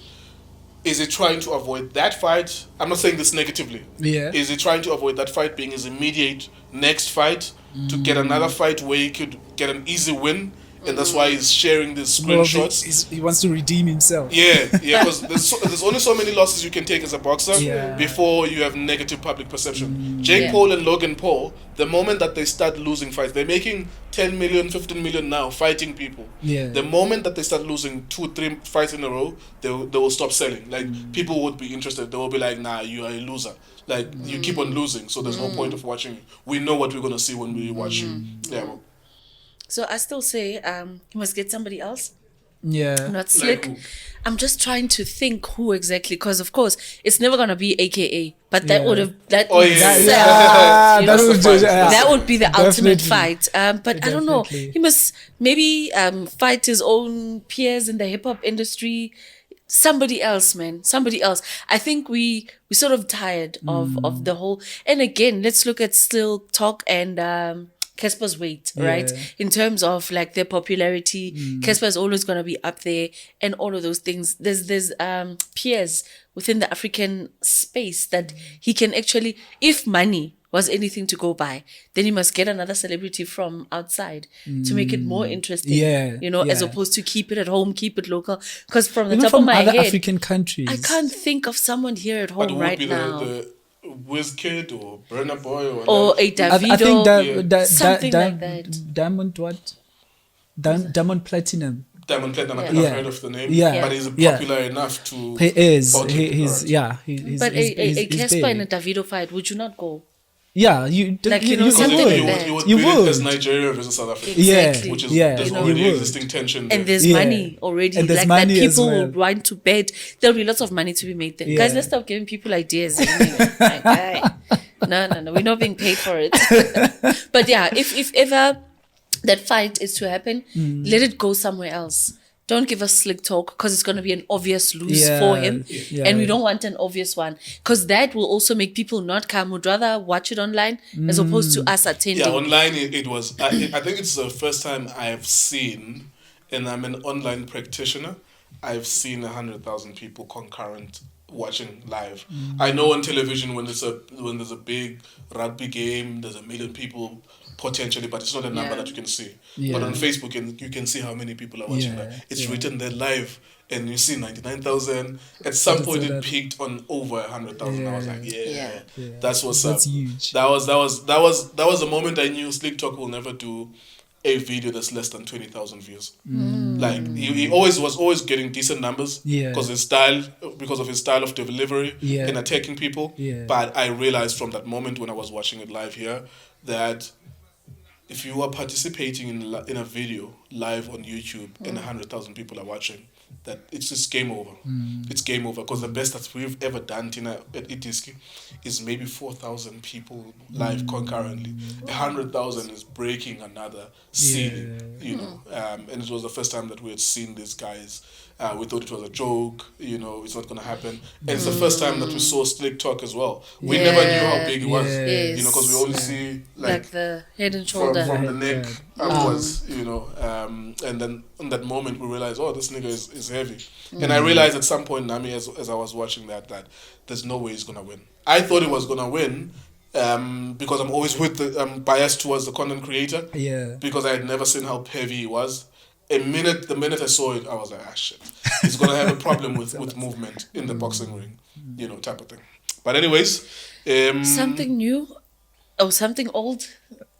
is he trying to avoid that fight? I'm not saying this negatively. Yeah. Is he trying to avoid that fight being his immediate next fight to get another fight where he could get an easy win? And that's why he's sharing these screenshots. He wants to redeem himself. Yeah, because there's only so many losses you can take as a boxer before you have negative public perception. Jake Paul and Logan Paul, the moment that they start losing fights, they're making 10 million, 15 million now fighting people. Yeah. The moment that they start losing 2-3 fights in a row, they will stop selling. Like people would be interested. They will be like, nah, you are a loser. Like you keep on losing, so there's no point of watching you. We know what we're gonna see when we watch you. Yeah. Well. So I still say you must get somebody else. Yeah. Not Slik. Like I'm just trying to think who exactly, because of course it's never gonna be AKA, but that would have that that would be the ultimate fight. But I don't know. He must maybe fight his own peers in the hip hop industry. Somebody else, man. Somebody else. I think we sort of tired of the whole. And again, let's look at Still Talk and Casper's weight, right? In terms of like their popularity, Casper is always going to be up there and all of those things. There's peers within the African space that he can actually, if money was anything to go by, then he must get another celebrity from outside to make it more interesting. As opposed to keep it at home, keep it local. Because from the top of my head, African countries, I can't think of someone here at home right now. The Wizkid or Burna Boy or a Davido, I think something like that. Diamond Platinum. Diamond Platinum, I think I've heard of the name. But he's popular enough to. He is. He's but a Casper and a Davido fight, would you not go? Yeah, you something like that. You would treat it as Nigeria versus South Africa. Exactly. Which is there's already existing tension there. And there's money already. And like money that people well. will want to bet. There'll be lots of money to be made there. Guys, let's stop giving people ideas. No. We're not being paid for it. But yeah, if ever that fight is to happen, let it go somewhere else. Don't give us Slik talk, because it's going to be an obvious lose for him. And we don't want an obvious one, because that will also make people not come. Would rather watch it online as opposed to us attending. Yeah, online it was. I think it's the first time I've seen, and I'm an online practitioner, I've seen 100,000 people concurrent watching live. I know on television when there's a big rugby game, there's 1 million people potentially, but it's not a number that you can see. But on Facebook, you can see how many people are watching that. It's written there live, and you see 99,000. At some point, it peaked on over 100,000. I was like, that's what's up. Huge. That was the moment I knew Slik Talk will never do a video that's less than 20,000 views. Like he was getting decent numbers because of his style of delivery and attacking people. But I realized from that moment when I was watching it live here that if you are participating in a video live on YouTube and 100,000 people are watching, that it's just game over. It's game over, because the best that we've ever done at Ntsiki is maybe 4,000 people live concurrently. 100,000 is breaking another ceiling, and it was the first time that we had seen these guys. We thought it was a joke, it's not going to happen. And it's the first time that we saw Slik Talk as well. We never knew how big he was, because we only see like the head and shoulder from the neck upwards, and then in that moment we realized, oh, this nigga is heavy. And I realized at some point, Nami, as I was watching that there's no way he's going to win. I thought he was going to win, because I'm always I'm biased towards the content creator, because I had never seen how heavy he was. The minute I saw it, I was like, shit. He's going to have a problem with movement in the boxing ring, type of thing. But anyways. Something new or something old.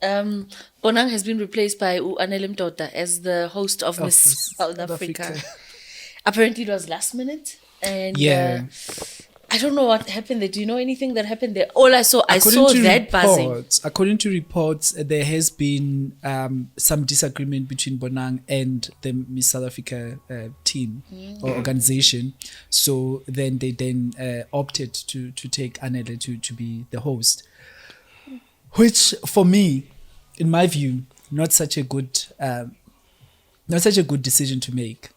Bonang has been replaced by Anele Mdoda as the host of Miss South Africa. Apparently it was last minute. And I don't know what happened there. Do you know anything that happened there? All I saw that buzzing. According to reports, there has been some disagreement between Bonang and the Miss South Africa team or organization. So then they opted to take Anele to be the host, which for me, in my view, not such a good decision to make.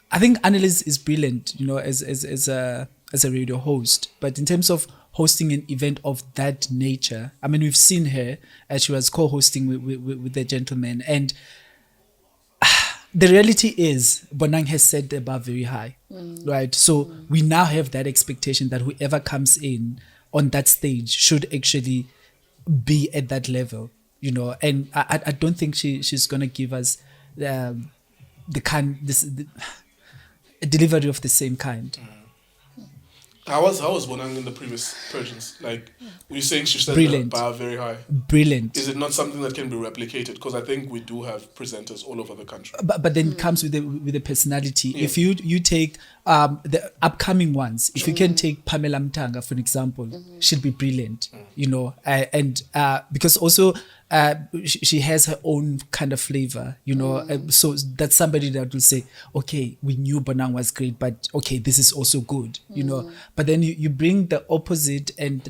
I think Anele is brilliant, as a radio host. But in terms of hosting an event of that nature, I mean, we've seen her as she was co-hosting with the gentleman. And the reality is, Bonang has set the bar very high, right? So we now have that expectation that whoever comes in on that stage should actually be at that level, And I don't think she's going to give us a delivery of the same kind. How was Bonang in the previous versions? Like, were you saying she set the bar very high? Brilliant. Is it not something that can be replicated? Because I think we do have presenters all over the country. But then it comes with the personality. Yeah. If you take the upcoming ones, if you can take Pamela Mtanga, for example, she'll be brilliant, and because also she has her own kind of flavor, so that's somebody that will say, okay, we knew Bonang was great, but okay, this is also good, but then you bring the opposite, and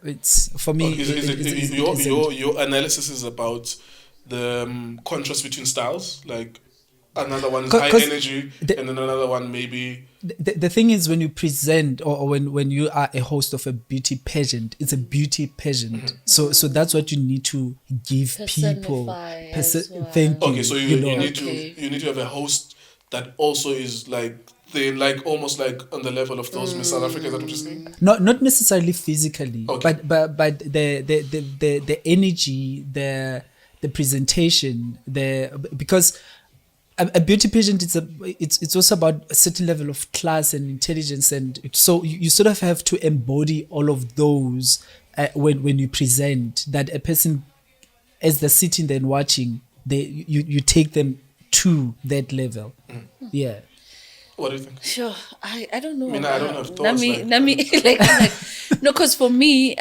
it's, for me, your analysis is about the contrast between styles, like another one is high energy and then another one maybe. The thing is, when you present or when you are a host of a beauty pageant, it's a beauty pageant. So that's what you need to give people. Thank you. Okay, so you need to have a host that also is like almost like on the level of those Miss South Africa. Is that what you're saying? Not necessarily physically, okay. but the energy, the presentation, because a beauty pageant, it's also about a certain level of class and intelligence, and so you sort of have to embody all of those when you present. That a person, as they're sitting there and watching, you take them to that level. Yeah. What do you think? Sure, I don't know. I mean, I don't have thoughts. No, because for me,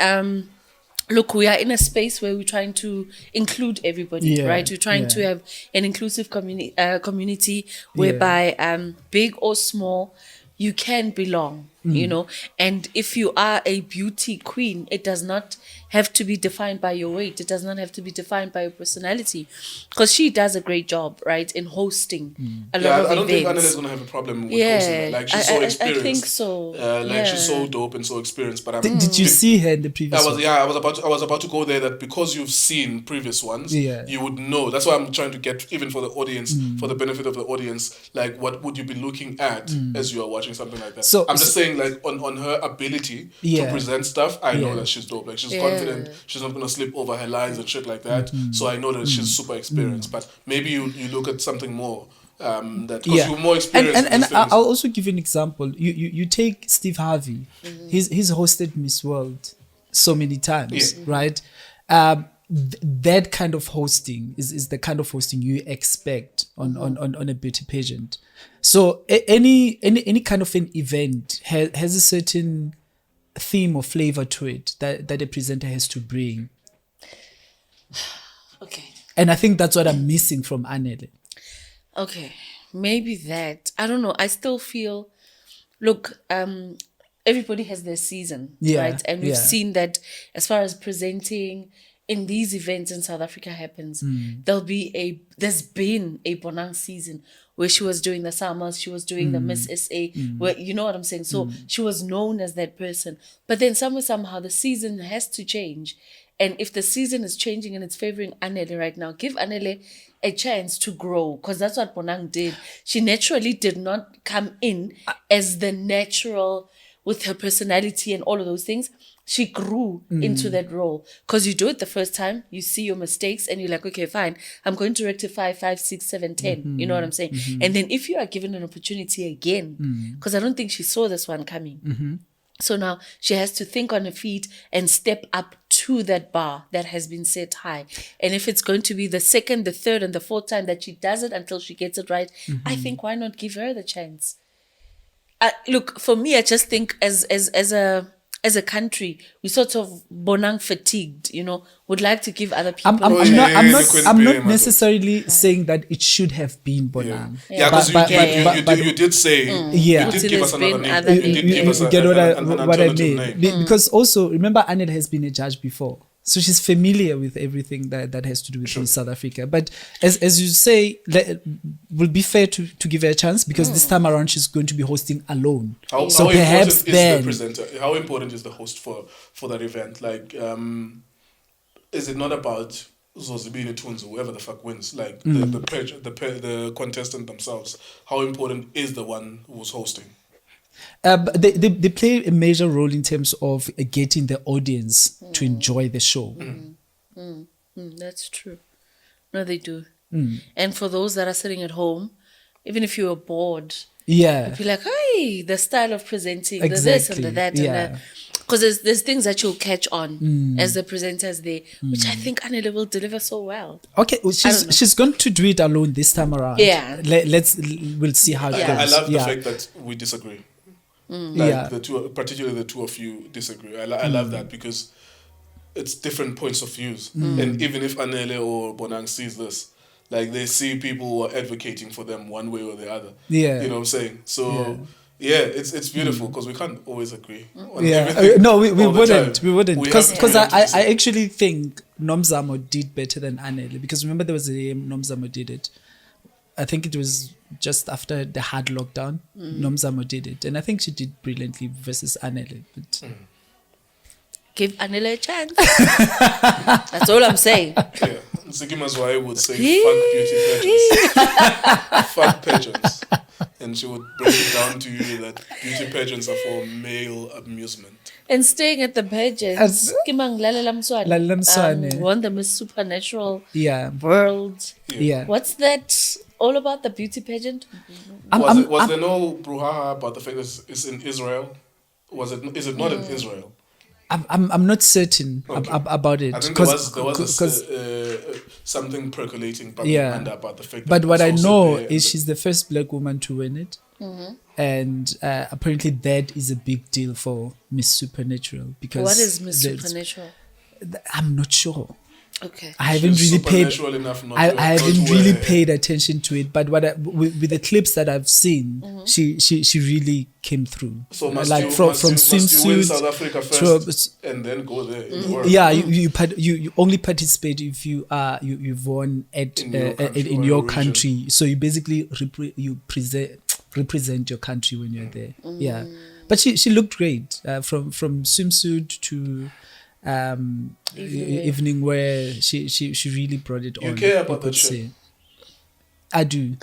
look, we are in a space where we're trying to include everybody, right? We're trying to have an inclusive community whereby, big or small, you can belong, And if you are a beauty queen, it does not have to be defined by your weight. It does not have to be defined by your personality. Because she does a great job, right, in hosting a lot of events. I don't think Anele is going to have a problem with hosting. Like, she's so experienced. I think so. She's so dope and so experienced. But did you see her in the previous one? I was about to go there, that because you've seen previous ones, you would know. That's why I'm trying to get, even for the audience, for the benefit of the audience, like, what would you be looking at as you are watching something like that? So I'm just saying, like, on her ability to present stuff, I know that she's dope. Like, she's confident. She's not going to slip over her lines and shit like that. So I know that she's super experienced. But maybe you look at something more that, because you're more experienced. And I'll also give you an example. You take Steve Harvey. He's hosted Miss World so many times, right? That kind of hosting is the kind of hosting you expect on a beauty pageant. So any kind of an event has a certain theme or flavor to it that a presenter has to bring. Okay. And I think that's what I'm missing from Anele. Okay, maybe that. I don't know. I still feel, look, everybody has their season, right? And we've seen that as far as presenting in these events in South Africa happens, there's been a Bonang season where she was doing the summers, she was doing the Miss SA, where, you know what I'm saying? So she was known as that person. But then somehow the season has to change. And if the season is changing and it's favoring Anele right now, give Anele a chance to grow, because that's what Bonang did. She naturally did not come in as the natural with her personality and all of those things. She grew into that role, because you do it the first time, you see your mistakes and you're like, okay, fine, I'm going to rectify 5, 6, 7, 10. You know what I'm saying? And then if you are given an opportunity again, because I don't think she saw this one coming. So now she has to think on her feet and step up to that bar that has been set high. And if it's going to be the second, the third, and the fourth time that she does it until she gets it right, I think why not give her the chance? look, for me, I just think as a country, we sort of Bonang fatigued, would like to give other people. I'm not necessarily saying that it should have been Bonang. Yeah, because you did say you did give us another name. You did give us an alternative name. Because also, remember, Anele has been a judge before. So she's familiar with everything that has to do with South Africa. But as you say, will be fair to give her a chance because this time around she's going to be hosting alone. How perhaps then, is the presenter? How important is the host for that event? Like, is it not about Zozibini Tunzu, whoever the fuck wins? Like the contestant themselves. How important is the one who's hosting? They play a major role in terms of getting the audience to enjoy the show. That's true. No, they do. And for those that are sitting at home, even if you are bored, you'd be like, hey, the style of presenting, the this and the that and that. Because there's things that you'll catch on as the presenters there, which I think Anele will deliver so well. Okay, well, she's going to do it alone this time around. Yeah. We'll see how it goes. I love the fact that we disagree. The two, particularly the two of you disagree. I love that because it's different points of views. And even if Anele or Bonang sees this, like they see people who are advocating for them one way or the other. Yeah. You know what I'm saying? So it's beautiful because we can't always agree on everything. No, we wouldn't. We wouldn't. Because I actually think Nomzamo did better than Anele. Because remember there was a year Nomzamo did it. I think it was just after the hard lockdown. Nomzamo did it. And I think she did brilliantly versus Anele. But give Anele a chance. That's all I'm saying. Yeah. Ntsiki why would say fuck beauty pageants. Fuck pageants. And she would break it down to you that beauty pageants are for male amusement. And staying at the pageants, won the Miss Supernatural world. Yeah. What's that all about, the beauty pageant? Was there no brouhaha about the fact that it's in Israel? Is it not in Israel? I'm not certain about it. I think there was something percolating about the fact that but what I know is she's the first black woman to win it. And apparently that is a big deal for Miss Supernatural. Because what is Miss Supernatural? I'm not sure. Okay. I haven't really paid attention to it, but with the clips that I've seen, she really came through. So from swimsuit, you win South Africa first and then go there in the world. Yeah, you only participate if you've won in your country. So you basically represent your country when you're there. Yeah, but she looked great from swimsuit to evening wear. She really brought it on. You care about that shit? I do.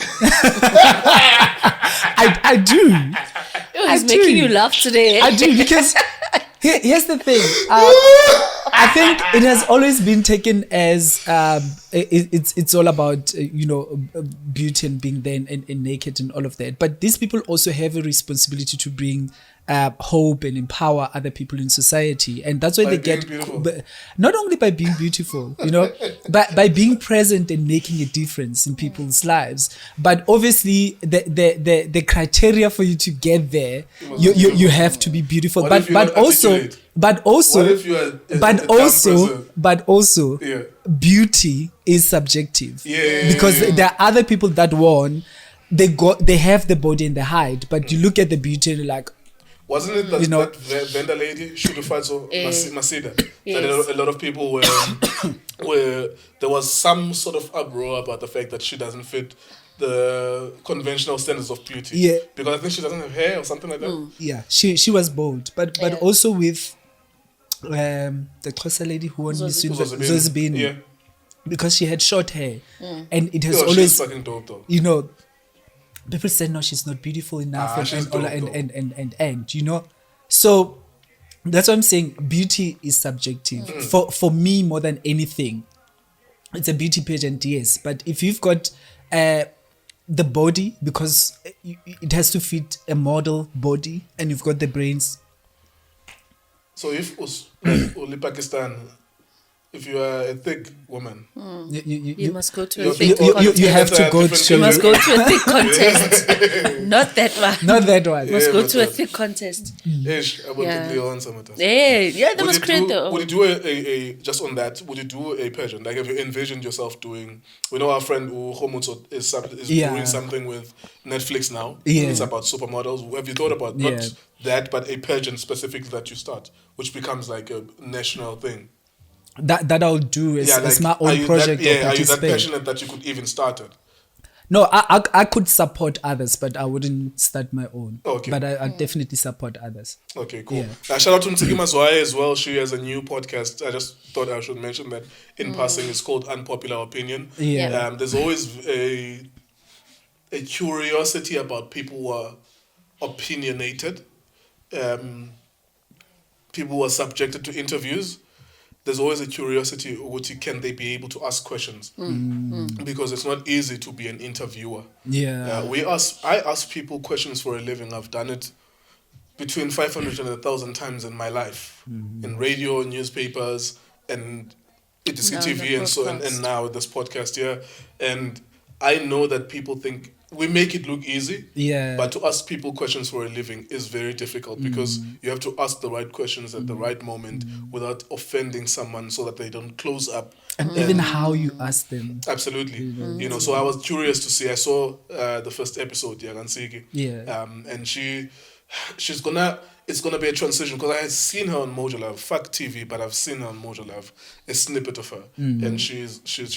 I do. He's making you laugh today. I do, because here's the thing. I think it has always been taken as it's all about beauty and being there and naked and all of that. But these people also have a responsibility to bring hope and empower other people in society, and that's why they get not only by being beautiful, but by being present and making a difference in people's lives. But obviously, the criteria for you to get there, you have to be beautiful. But also, beauty is subjective. Because there are other people that won. They have the body and the height, but you look at the beauty and you're like. Wasn't it that vendor lady, Shudufazo Masida? Yes. That a lot of people were there was some sort of uproar about the fact that she doesn't fit the conventional standards of beauty. Yeah. Because I think she doesn't have hair or something like that. Yeah, she was bold. But also with the Xhosa lady who won Miss Zozibini. Yeah. Because she had short hair. And it has always, she's fucking dope though. People said no, she's not beautiful enough, and so that's what I'm saying. Beauty is subjective. For me, more than anything, it's a beauty pageant, yes. But if you've got the body, because it has to fit a model body, and you've got the brains. So if only Pakistan if you are a thick woman, You must go to a you- thick you- contest. you have to go to- You must go to a thick contest. Not that one. Not that one. Must Yeah, go but to a that- thick contest. Ish, I want Yeah. to on some of that. Yeah, that was great though. Would you do a just on that? Would you do a pageant? Like, have you envisioned yourself doing? We know our friend Khumalo is Yeah. doing something with Netflix now. Yeah. It's about supermodels. Have you thought about Yeah. not that, but a pageant specifically that you start, which becomes like a national thing? That I'll do as, as my are own you project. That, or are you that participate. passionate that you could even start it? No, I could support others, but I wouldn't start my own. Okay. But I definitely support others. Okay, cool. Yeah. Shout out to Ntsiki as well. She has a new podcast. I just thought I should mention that in passing. It's called Unpopular Opinion. Yeah. There's always a curiosity about people who are opinionated, people who are subjected to interviews. There's always a curiosity, can they be able to ask questions? Because it's not easy to be an interviewer. Yeah. I ask people questions for a living. I've done it between 500 and 1,000 times in my life, in radio, newspapers, and Ntsiki Now TV, the and so podcast. and now this podcast here. And I know that people think we make it look easy, Yeah. but to ask people questions for a living is very difficult because you have to ask the right questions at the right moment without offending someone, so that they don't close up. And even how you ask them. Absolutely, you know. So I was curious to see. I saw the first episode, Ntsiki. Yeah. And she's gonna. It's gonna be a transition because I had seen her on Mojo Love, fuck TV, but I've seen her on Mojo Love, a snippet of her, and she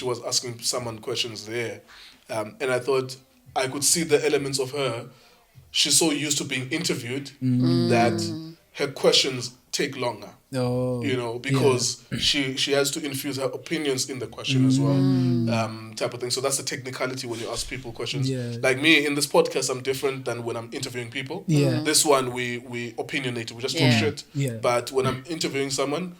was asking someone questions there, and I thought I could see the elements of her. She's so used to being interviewed that her questions take longer. Oh. You know, because she has to infuse her opinions in the question as well, type of thing. So that's the technicality when you ask people questions. Yeah. Like me in this podcast, I'm different than when I'm interviewing people. Yeah. This one we opinionate, we just talk Yeah. shit. Yeah. But when I'm interviewing someone,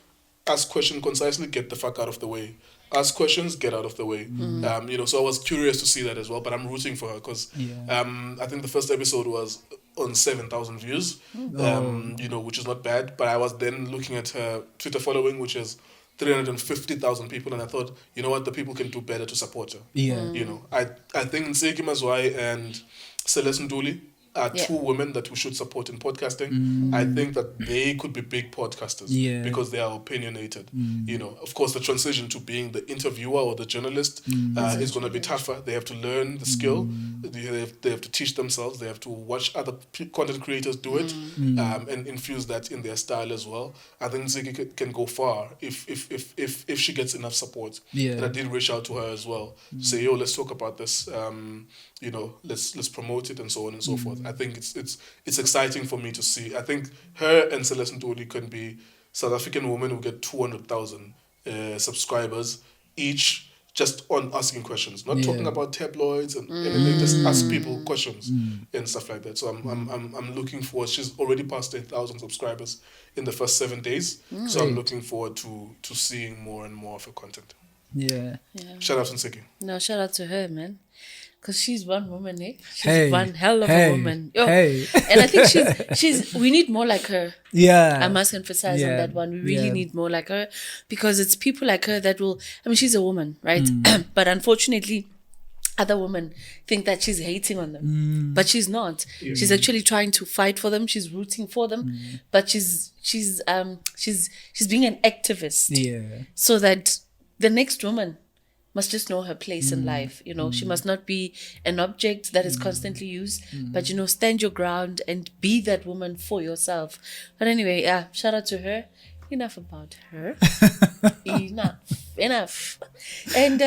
ask question concisely, get the fuck out of the way. Ask questions, get out of the way. You know, so I was curious to see that as well. But I'm rooting for her because I think the first episode was on 7,000 views, you know, which is not bad. But I was then looking at her Twitter following, which is 350,000 people, and I thought, you know what, the people can do better to support her. Yeah. You know, I think Ntsiki Mazwai and Celeste Nduli are Yeah. two women that we should support in podcasting. I think that they could be big podcasters because they are opinionated. You know, of course, the transition to being the interviewer or the journalist is going to be tougher. They have to learn the skill. They have to teach themselves. They have to watch other content creators do it and infuse that in their style as well. I think Ntsiki can go far if she gets enough support. Yeah. And I did reach out to her as well. Say, yo, let's talk about this. You know, let's promote it and so on and so forth. I think it's exciting for me to see. I think her and Celeste Nduli can be South African women who get 200,000 subscribers each, just on asking questions, not talking about tabloids and anything. Just ask people questions and stuff like that. So I'm looking forward. She's already passed 1,000 subscribers in the first 7 days. So I'm looking forward to seeing more and more of her content. Yeah. Shout out to Ntsiki. No, shout out to her, man. Because she's one woman, eh? She's Hey. one hell of Hey. a woman. Yo. Hey. And I think we need more like her. Yeah. I must emphasize on Yeah. that one. We really Yeah. need more like her because it's people like her that will, I mean, she's a woman, right? But unfortunately, other women think that she's hating on them, but she's not. She's actually trying to fight for them. She's rooting for them, but she's being an activist. Yeah. So that the next woman must just know her place in life. You know, she must not be an object that is constantly used, but, you know, stand your ground and be that woman for yourself. But anyway, shout out to her. Enough about her. Enough. And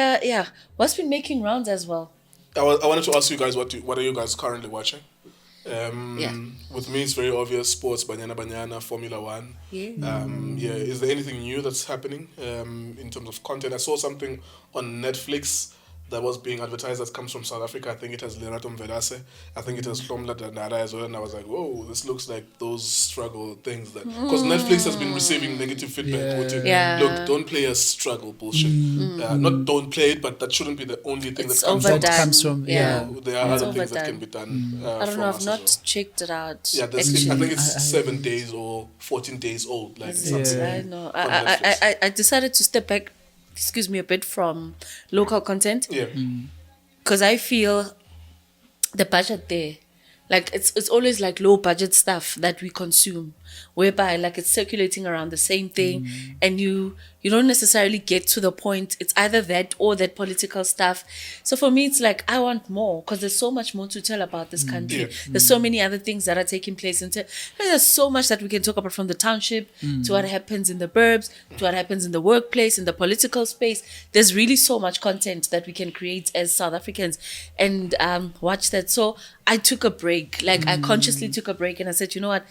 what's been making rounds as well? I wanted to ask you guys, what are you guys currently watching? With me, it's very obvious: sports, Banyana Banyana, Formula One. Is there anything new that's happening in terms of content? I saw something on Netflix that was being advertised that comes from South Africa. I think it has Lerato Mvelase. I think it has Hlomla Danara as well. And I was like, whoa, this looks like those struggle things that because Netflix has been receiving negative feedback. Look, don't play a struggle bullshit. Not don't play it, but that shouldn't be the only thing It's that comes overdone. That comes from, Yeah. There are It's other things that overdone. can be done. I don't know. I've from us not as well. checked it out. Yeah, I think it's 7 days or 14 days old. Like something. I know. on Netflix. I decided to step back, excuse me, a bit from local content Yeah. because I feel the budget there, like it's always like low budget stuff that we consume, whereby like it's circulating around the same thing, and you don't necessarily get to the point. It's either that or that political stuff. So for me, it's like I want more because there's so much more to tell about this country. Yeah. There's so many other things that are taking place, and there's so much that we can talk about, from the township to what happens in the burbs to what happens in the workplace, in the political space. There's really so much content that we can create as South Africans and watch that. So I took a break. Like I consciously took a break, and I said, you know what?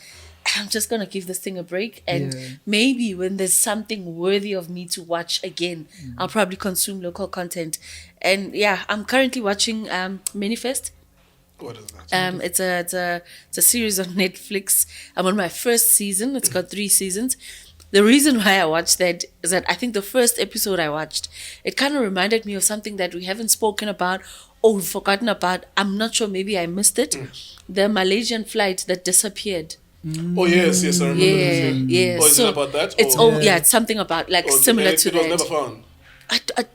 I'm just going to give this thing a break. And maybe when there's something worthy of me to watch again, I'll probably consume local content. And yeah, I'm currently watching Manifest. What is that? It's a series on Netflix. I'm on my first season. It's got 3 seasons. The reason why I watched that is that I think the first episode I watched, it kind of reminded me of something that we haven't spoken about or we've forgotten about. I'm not sure, maybe I missed it. The Malaysian flight that disappeared. Oh yes, I remember this. Yeah. Oh, is So it about that? It's or, it's something about like or similar it, to it was that. never found.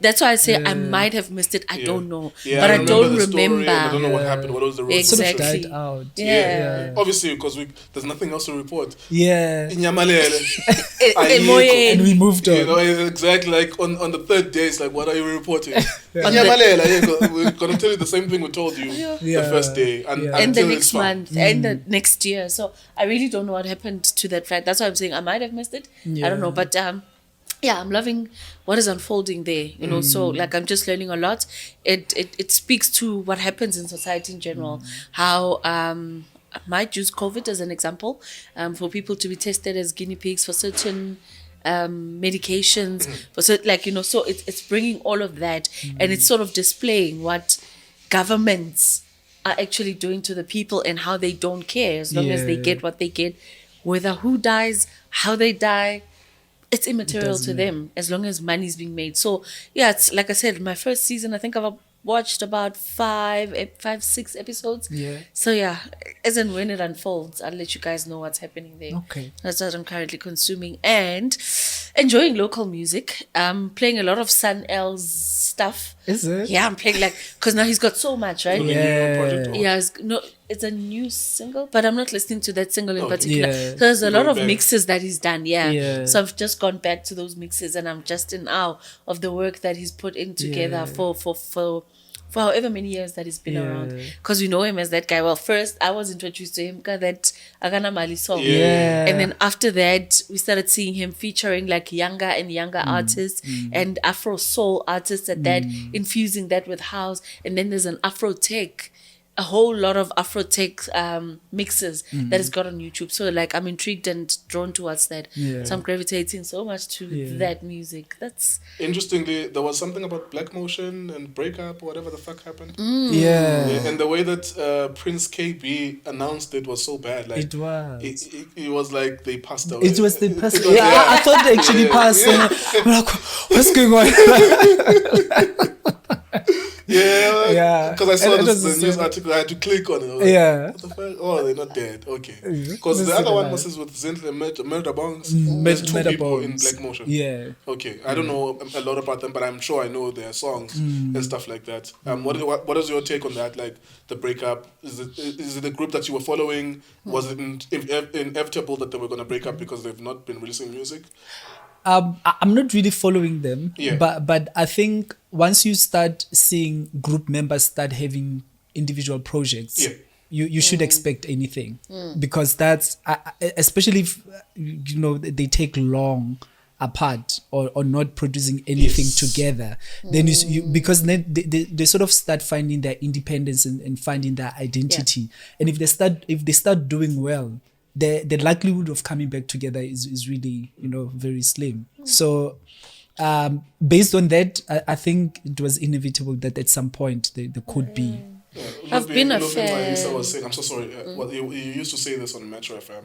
That's why I say I might have missed it. I don't know, Yeah, but I remember don't the story, remember. and I don't know what happened. What was the road? Exactly. Sort of died out. Yeah. Obviously, because there's nothing else to report. Yeah. Inyamalele. Emoyeni. And we moved on. You know, exactly. Like on the 3rd day, it's like, what are you reporting? Inyamalele. We're gonna tell you the same thing we told you the first day, and And the until next it's found. month and the next year. So I really don't know what happened to that flight. That's why I'm saying I might have missed it. I don't know. But yeah, I'm loving what is unfolding there. You know, so like I'm just learning a lot. It speaks to what happens in society in general. How I might use COVID as an example, for people to be tested as guinea pigs for certain medications, for certain, like, you know, so it's bringing all of that, and it's sort of displaying what governments are actually doing to the people and how they don't care as long as they get what they get, whether who dies, how they die. It's immaterial to them as long as money's being made. So yeah, it's like I said, my first season, I think I've watched about 6 episodes. Yeah. So yeah, as and when it unfolds, I'll let you guys know what's happening there. Okay. That's what I'm currently consuming and enjoying local music. Playing a lot of Sun L's stuff. Is it? Yeah, I'm playing because now he's got so much, right? Project, or- Yeah, it's a new single, but I'm not listening to that single in particular. Yeah. So there's a lot of Going back. mixes that he's done, Yeah. So I've just gone back to those mixes, and I'm just in awe of the work that he's put in together for however many years that he's been around. Because we know him as that guy. Well, first I was introduced to him because that Agana Mali song. Yeah. And then after that, we started seeing him featuring like younger and younger artists and Afro soul artists at that, infusing that with house. And then there's an Afro tech, a whole lot of Afro tech mixes that is got on YouTube. So like I'm intrigued and drawn towards that. Yeah. So I'm gravitating so much to that music. That's Interestingly, there was something about Black Motion and breakup, or whatever the fuck happened. Yeah. Yeah, and the way that Prince KB announced it was so bad. Like It was. it was like they passed away. It was the person. It was- Yeah, I thought they actually Yeah. passed. Yeah. I'm like, what's going on? Yeah. Because I saw And it was the the news same. article, I had to click on it. I was like, Yeah. what the fuck? Oh, they're not dead. Okay. Yeah. Because the That's other so one nice. was with Zandie and Murder Bongs. There's 2 people in Black Motion. Yeah. Okay, I don't know a lot about them, but I'm sure I know their songs and stuff like that. What is your take on that? Like the breakup, is it the group that you were following? Was it inevitable that they were going to break up because they've not been releasing music? I'm not really following them, Yeah. but I think once you start seeing group members start having individual projects, Yeah. you should expect anything, because that's especially if they take long apart or not producing anything together, then you because then they sort of start finding their independence and finding their identity, and if they start doing well, the likelihood of coming back together is really very slim. So based on that, I think it was inevitable that at some point there could be. I've been a Ulupin fan. Ngayisa was saying, I'm so sorry. Well, he used to say this on Metro FM.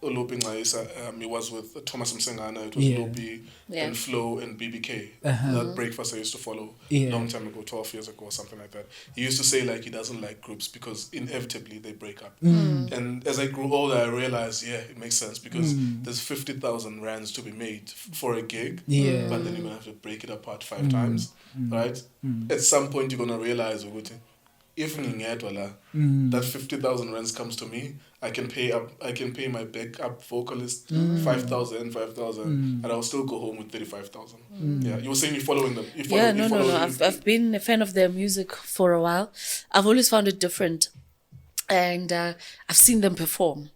Ulupin Ngayisa, he was with Thomas Msengana. It was Lupi and Flo and BBK. That breakfast I used to follow a long time ago, 12 years ago or something like that. He used to say like he doesn't like groups because inevitably they break up. And as I grew older, I realized, it makes sense because there's 50,000 rands to be made for a gig. But then you're going to have to break it apart 5 times, right? At some point, you're going to realize, if that 50,000 rands comes to me, I can pay my backup vocalist 5,000, and I'll still go home with 35,000. Yeah, you were saying you're following them. I've been a fan of their music for a while. I've always found it different, and I've seen them perform.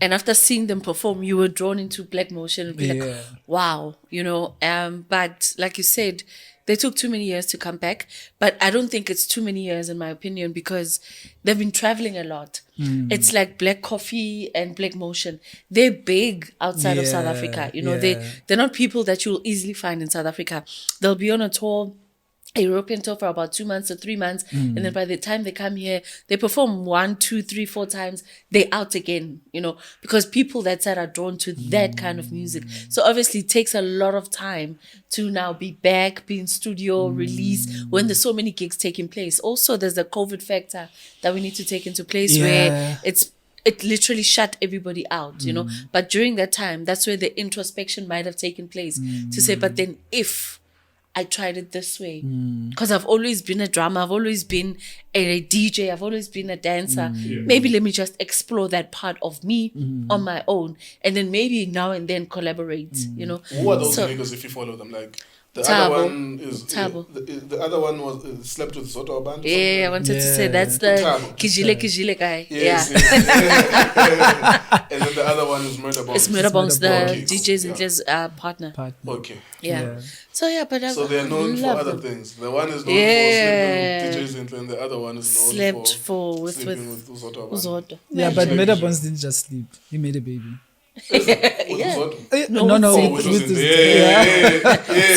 And after seeing them perform, you were drawn into Black Motion and be like, wow, But like you said, they took too many years to come back. But I don't think it's too many years, in my opinion, because they've been traveling a lot. It's like Black Coffee and Black Motion. They're big outside of South Africa. They're not people that you'll easily find in South Africa. They'll be on a tour, a European tour for about 2 months or 3 months. And then by the time they come here, they perform 1, 2, 3, 4 times. They're out again, because people that side are drawn to that kind of music. So obviously it takes a lot of time to now be back, be in studio, release, when there's so many gigs taking place. Also, there's the COVID factor that we need to take into place where it literally shut everybody out, But during that time, that's where the introspection might have taken place to say, but then if I tried it this way, because I've always been a drummer, I've always been a DJ, I've always been a dancer. Maybe let me just explore that part of me on my own, and then maybe now and then collaborate. Who are those niggas if you follow them? Like the Tabo. other one is the other one was slept with Zoto band. I wanted to say that's the Kijile guy. Yes. And then the other one is Murder Bongs. It's Murder Bongs, the Okay, DJ's cool. and his partner. Okay. Yeah. So they're known for other things. The one is known for sleeping with DJs and the other one is known for sleeping with Zoto. Yeah, but Murder Bongs didn't just sleep. He made a baby. No. With So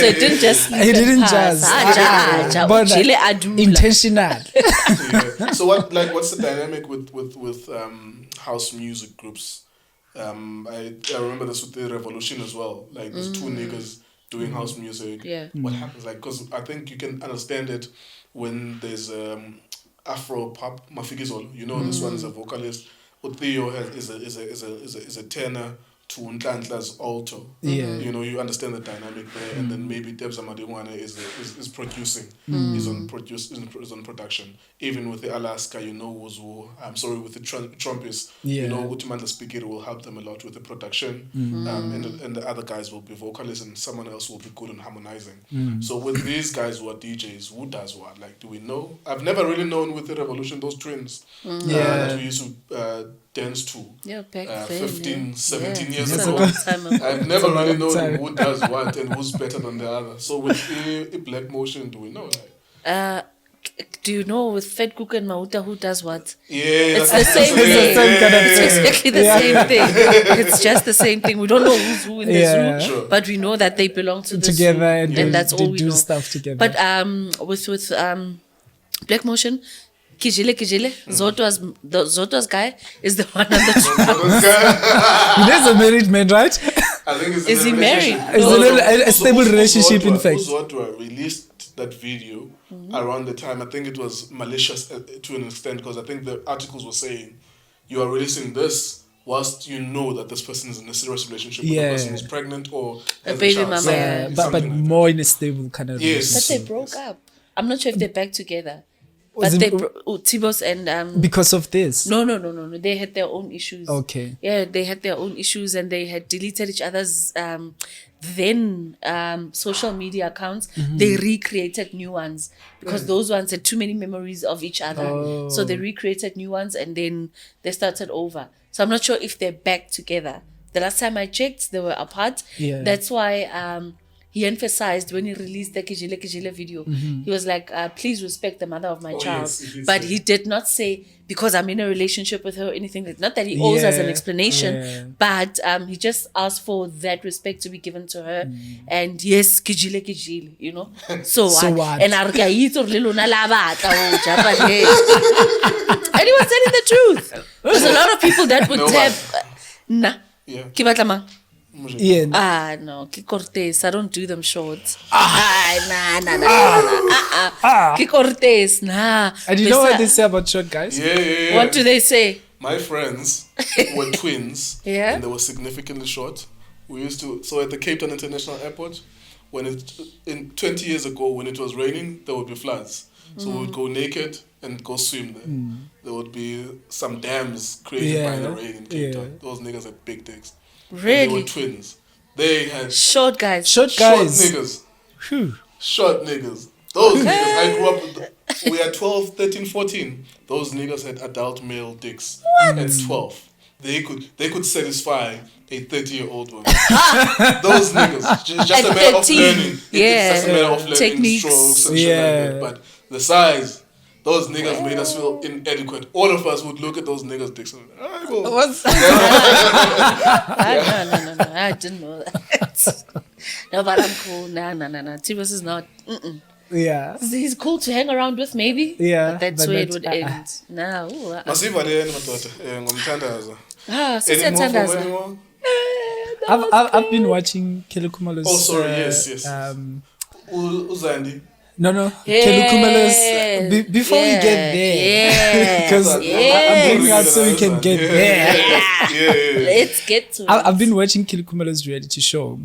it didn't just sleep. He didn't just. But intentional. So what's the dynamic with house music groups? I remember this with the Revolution as well. Like there's 2 niggas doing house music. Yeah. What happens? Like, because I think you can understand it when there's Afro pop Mafikizolo. This one is a vocalist. Theo is a tenor to Nhlanhla's alto. You understand the dynamic there, and then maybe Debza Madengwane is producing, is on production. Even with the Alaska, with the trumpets, Utimanda Speaker will help them a lot with the production, and the other guys will be vocalists, and someone else will be good in harmonizing. So with these guys who are DJs, who does what? Like, do we know? I've never really known with the Revolution, those twins that we used to dance to back 15, 17 years That's ago. a long time ago. I've never really known who does what and who's better than the other. So with a Black Motion, do we know? Do you know with Fed Cook and Mauta who does what? Yeah, it's the same thing. It's exactly the same thing. It's just the same thing. We don't know who's who in this room, but we know that they belong to this together room, and that's all we do know. Stuff together. But with Black Motion, Kijile, Zoto's guy is the one on the There's a married man, right? I think it's is he married? It's a stable relationship, in fact. Uzodwa released that video around the time. I think it was malicious to an extent, because I think the articles were saying you are releasing this whilst you know that this person is in a serious relationship with the person who's pregnant or a baby child. mama. Yeah, but like more in a stable kind of Yes. But they broke up. I'm not sure if they're back together. But Tibos and because of this. No. They had their own issues. Okay. Yeah, they had their own issues, and they had deleted each other's then social media accounts. They recreated new ones because those ones had too many memories of each other. So they recreated new ones, and then they started over. So I'm not sure if they're back together. The last time I checked, they were apart. Yeah. That's why he emphasized when he released the Kijile Kijile video, he was like, please respect the mother of my child. Yes, he did but say he did not say, because I'm in a relationship with her or anything. Not that he owes us an explanation, but he just asked for that respect to be given to her. And yes, Kijile Kijile, you know. So what? And and he was telling the truth. There's a lot of people that would nah. Yeah. No, Ki Cortez. I don't do them shorts. Ki Cortez, nah. And you know what they say about short guys? Yeah. What do they say? My friends were twins, and they were significantly short. We used to, so at the Cape Town International Airport, in 20 years ago, when it was raining, there would be floods. So we would go naked and go swim there. There would be some dams created by the rain in Cape Town. Those niggas had big dicks. Really? And they were twins. They had short guys. Short guys. Short niggas. Short niggas. Those niggas, I grew up with, we had 12, 13, 14. Those niggas had adult male dicks at 12. They could satisfy a 30-year-old one. Those niggas. Just a matter of learning. Yeah. It's just a matter of learning Techniques. strokes and shit like that. But the size, those niggas made us feel inadequate. All of us would look at those niggas' dicks and be like, What's that? No. I didn't know that. No, but I'm cool. No. T-Bus is not. Yeah. He's cool to hang around with, maybe. Yeah. But that's where it would end. No. Masiva le madoda ngomthandazo. Siyathandaza. Anyone? I've been watching Kelly Khumalo's. Oh, sorry. Yes. Zandie. No. Kelly Khumalo's. Before we get there, because I'm bringing out so we can get there. Let's get to it. I've been watching Kelly Khumalo's reality show.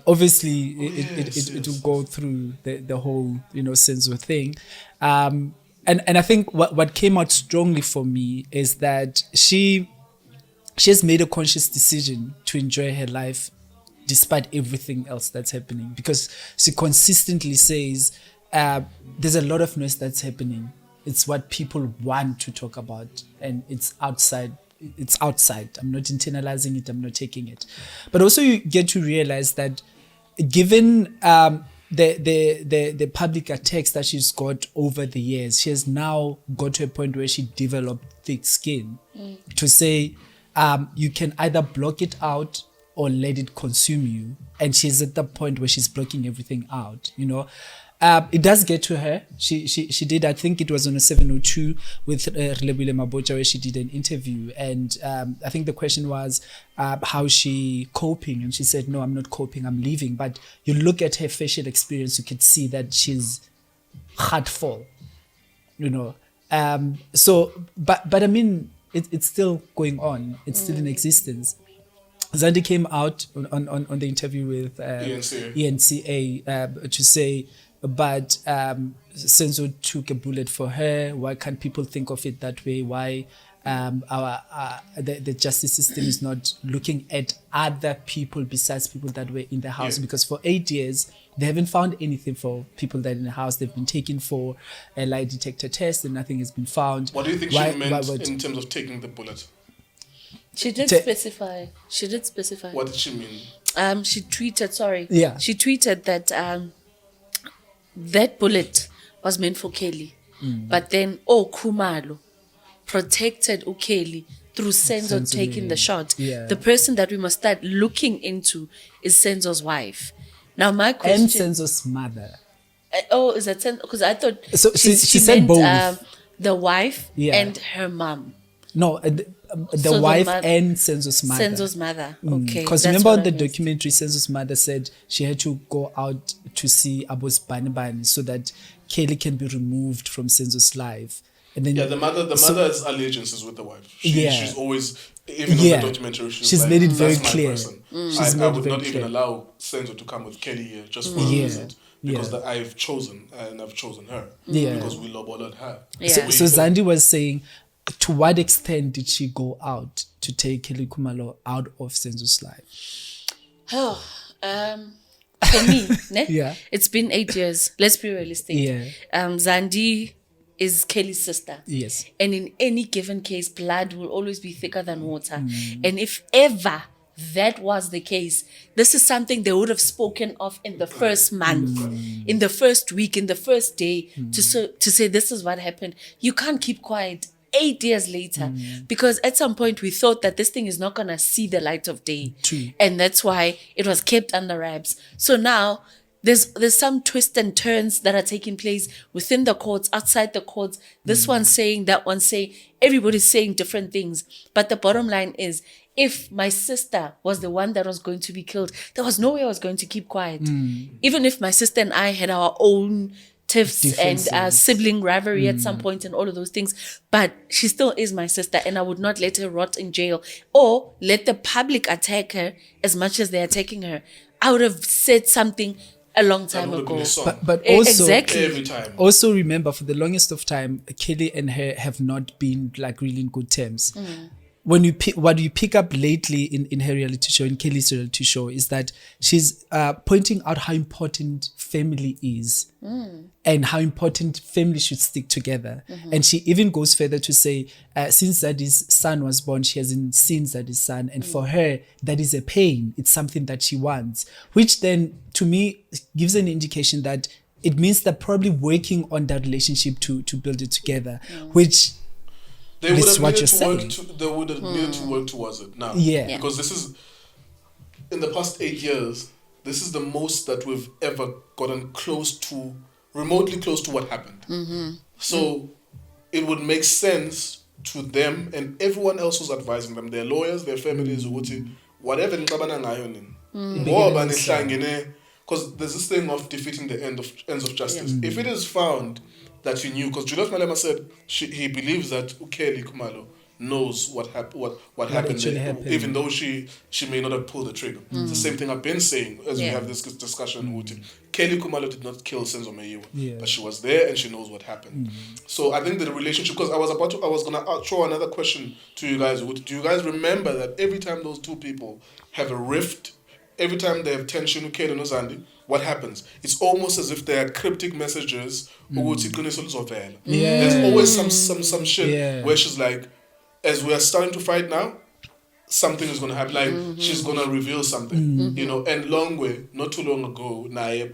Obviously, it will go through the whole sense of thing, and I think what came out strongly for me is that she has made a conscious decision to enjoy her life despite everything else that's happening, because she consistently says there's a lot of noise that's happening. It's what people want to talk about, and it's outside. I'm not internalizing it. I'm not taking it. But also you get to realize that given the public attacks that she's got over the years, she has now got to a point where she developed thick skin to say you can either block it out or let it consume you. And she's at the point where she's blocking everything out, It does get to her. She did, I think it was on a 702 with Relebile Mabuza, where she did an interview, and I think the question was how she coping, and she said, no, I'm not coping, I'm leaving. But you look at her facial experience, you could see that she's heartful, so but I mean it's still going on, it's still in existence. Zandie came out on the interview with ENCA to say, but Senzo took a bullet for her. Why can't people think of it that way? Why the justice system is not looking at other people besides people that were in the house? Because for 8 years, they haven't found anything for people that are in the house. They've been taken for a lie detector test and nothing has been found. What do you think she meant in terms of taking the bullet? She did specify. What did she mean? She tweeted, sorry. Yeah. She tweeted that that bullet was meant for Kelly. But then, Khumalo protected Kelly through Senzo taking the shot. Yeah. The person that we must start looking into is Senzo's wife. Now, my question... And Senzo's mother. Is that Senzo? Because I thought she said meant, both. The wife and her mom. No, the wife and Senzo's mother. Senzo's mother, okay. Because remember on the documentary, Senzo's mother said she had to go out to see Abo's Banyana so that Kelly can be removed from Senzo's life. And then the mother's allegiances with the wife. She's always, even on the documentary, she's like, made it very clear. I would not even clear. allow Senzo to come with Kelly here just for a visit. Because I've chosen her. Because we love all of her. Yeah. So Zandie was saying, to what extent did she go out to take Kelly Khumalo out of Senzo's life? For me, it's been 8 years. Let's be realistic. Zandie is Kelly's sister. Yes. And in any given case, blood will always be thicker than water. And if ever that was the case, this is something they would have spoken of in the first month, in the first week, in the first day, to say this is what happened. You can't keep quiet 8 years later, because at some point we thought that this thing is not going to see the light of day. True. And that's why it was kept under wraps. So now there's some twists and turns that are taking place within the courts, outside the courts. This one's saying, that one's saying, everybody's saying different things. But the bottom line is, if my sister was the one that was going to be killed, there was no way I was going to keep quiet. Even if my sister and I had our own tiffs and sibling rivalry at some point and all of those things, but she still is my sister, and I would not let her rot in jail or let the public attack her as much as they're attacking her. I would have said something a long time ago. But also, exactly. Every time. Also remember, for the longest of time, Kelly and her have not been like really in good terms. When you what you pick up lately in her reality show, in Kelly's reality show, is that she's pointing out how important family is and how important family should stick together. And she even goes further to say, since Zandie's son was born, she hasn't seen Zandie's son. And for her, that is a pain. It's something that she wants, which then, to me, gives an indication that it means they're probably working on that relationship to build it together, which... They would have what needed you're to saying. work. They would have needed to work towards it now. Yeah. Because this is, in the past 8 years, this is the most that we've ever gotten close to, remotely close to what happened. So it would make sense to them and everyone else who's advising them, their lawyers, their families, whatever. Because there's this thing of defeating the ends of justice. If it is found that you knew, because Julius Malema said he believes that Kelly Khumalo knows what happened there, happened. even though she may not have pulled the trigger. It's the same thing I've been saying as we have this discussion with him. Kelly Khumalo did not kill Senzo Meyiwa, but she was there and she knows what happened. So I think the relationship, because I was gonna throw another question to you guys. Do you guys remember that every time those two people have a rift, every time they have tension with Kelly and Zandie, what happens? It's almost as if there are cryptic messages. There's always some shit where she's like, as we are starting to fight now, something is going to happen. Like, she's going to reveal something, And Longwe, not too long ago,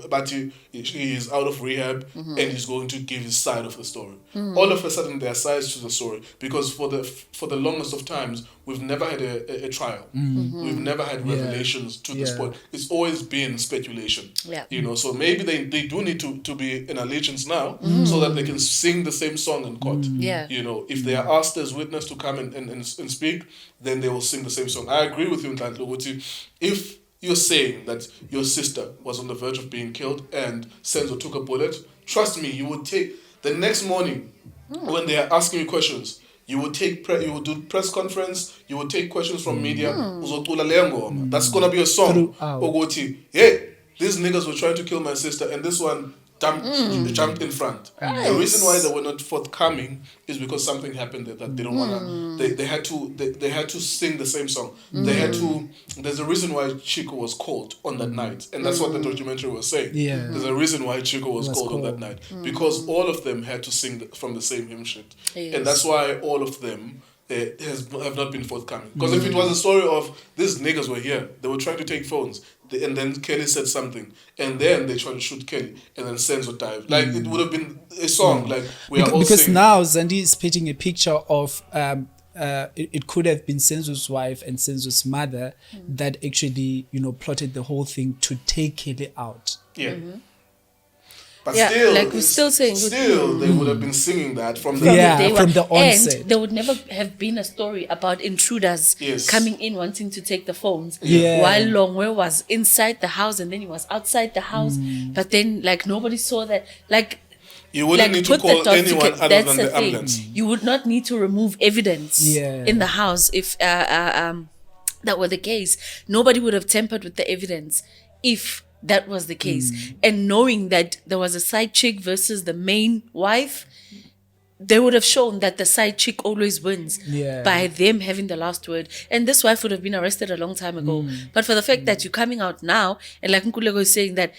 but he is out of rehab and he's going to give his side of the story. All of a sudden, there are sides to the story, because for the longest of times, we've never had a trial. We've never had revelations to this point. It's always been speculation. So maybe they do need to be in allegiance now, so that they can sing the same song in court. If they are asked as witness to come and speak, then they will sing the same song. I agree with you, Nhlanhla. If you're saying that your sister was on the verge of being killed and Senzo took a bullet, trust me, you would take the next morning when they are asking you questions. You would do press conference. You would take questions from media. That's gonna be a song. Hey, these niggas were trying to kill my sister, and this one jumped in front. Right. The reason why they were not forthcoming is because something happened there that they don't wanna. They had to sing the same song. They had to. There's a reason why Chico was called on that night, and that's what the documentary was saying. There's a reason why Chico was called on that night, because all of them had to sing from the same hymn sheet, and that's why all of them have not been forthcoming. Because if it was a story of these niggas were here, they were trying to take phones, and then Kelly said something, and then they tried to shoot Kelly, and then Senzo died. Like, it would have been a song. Like, we are all because singing. now Zandie is painting a picture of it could have been Senzo's wife and Senzo's mother that actually plotted the whole thing to take Kelly out. But still, like we're still saying, they would have been singing that from the from the onset. And there would never have been a story about intruders coming in wanting to take the phones. While Longwe was inside the house and then he was outside the house, but then like nobody saw that. Like, you wouldn't need to call anyone other than the ambulance. You would not need to remove evidence in the house if that were the case. Nobody would have tampered with the evidence if that was the case. And knowing that there was a side chick versus the main wife, they would have shown that the side chick always wins by them having the last word. And this wife would have been arrested a long time ago. But for the fact that you're coming out now, and like Nkululeko is saying that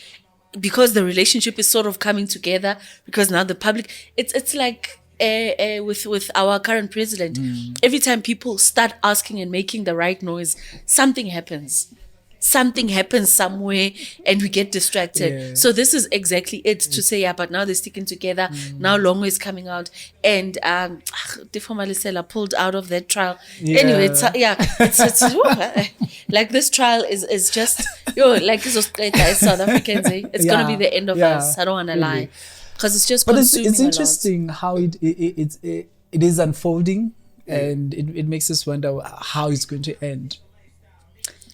because the relationship is sort of coming together, because now the public, it's like with our current president, every time people start asking and making the right noise, something happens. Something happens somewhere and we get distracted. Yeah. So this is exactly it to say, yeah, but now they're sticking together. Now Longo is coming out and Deformalisela pulled out of that trial. Yeah. Anyway, it's like this trial is just, like this was South Africans, eh? It's going to be the end of us. I don't want to lie. Because it's just But consuming it's a lot. interesting how it is unfolding, and it makes us wonder how it's going to end.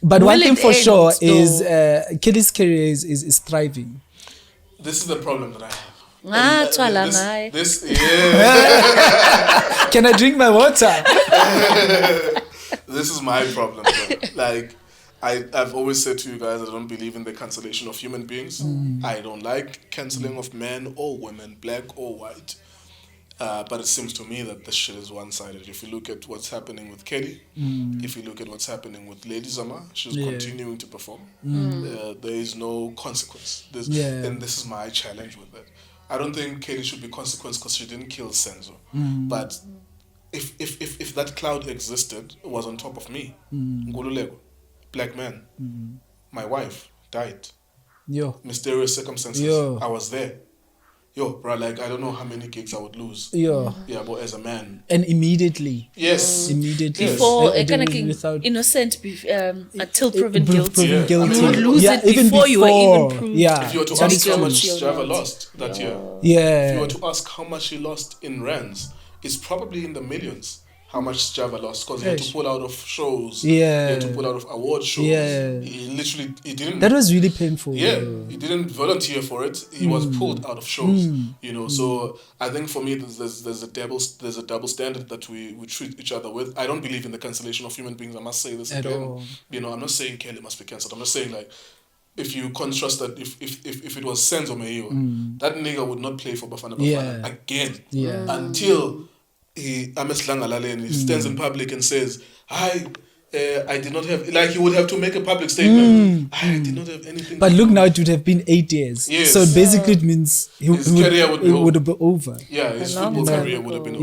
But Will one thing it for end, sure though? is Kelly's career is thriving. This is the problem that I have. This Can I drink my water? This is my problem, bro. Like, I've always said to you guys, I don't believe in the cancellation of human beings. I don't like cancelling of men or women, black or white. But it seems to me that this shit is one-sided. If you look at what's happening with Kelly, if you look at what's happening with Lady Zama, she's continuing to perform. There is no consequence. And this is my challenge with it. I don't think Kelly should be consequence because she didn't kill Senzo. But if that cloud existed, it was on top of me. Nkululeko, black man, my wife died. Mysterious circumstances. I was there. Bro, like, I don't know how many gigs I would lose. Yeah, but as a man. And immediately. Yes. Immediately. Before, without innocent until proven guilty. Proven guilty. You would lose it before you were even proved. Yeah. If you were to ask how much Java lost that year, if you were to ask how much he lost in rands, it's probably in the millions. How much Java lost because he had to pull out of shows. He had to pull out of award shows. He didn't. That was really painful. He didn't volunteer for it. He was pulled out of shows. So I think for me there's a double standard that we treat each other with. I don't believe in the cancellation of human beings. I must say this again. I'm not saying Kelly must be cancelled. I'm just saying, like, if you contrast that, if it was Senzo Meio, that nigga would not play for Bafana Bafana again until he stands in public and says, I did not have, like, he would have to make a public statement. I did not have anything. But look, now it would have been 8 years. Yes. So basically it means his career would have been over. Yeah, his football career would have been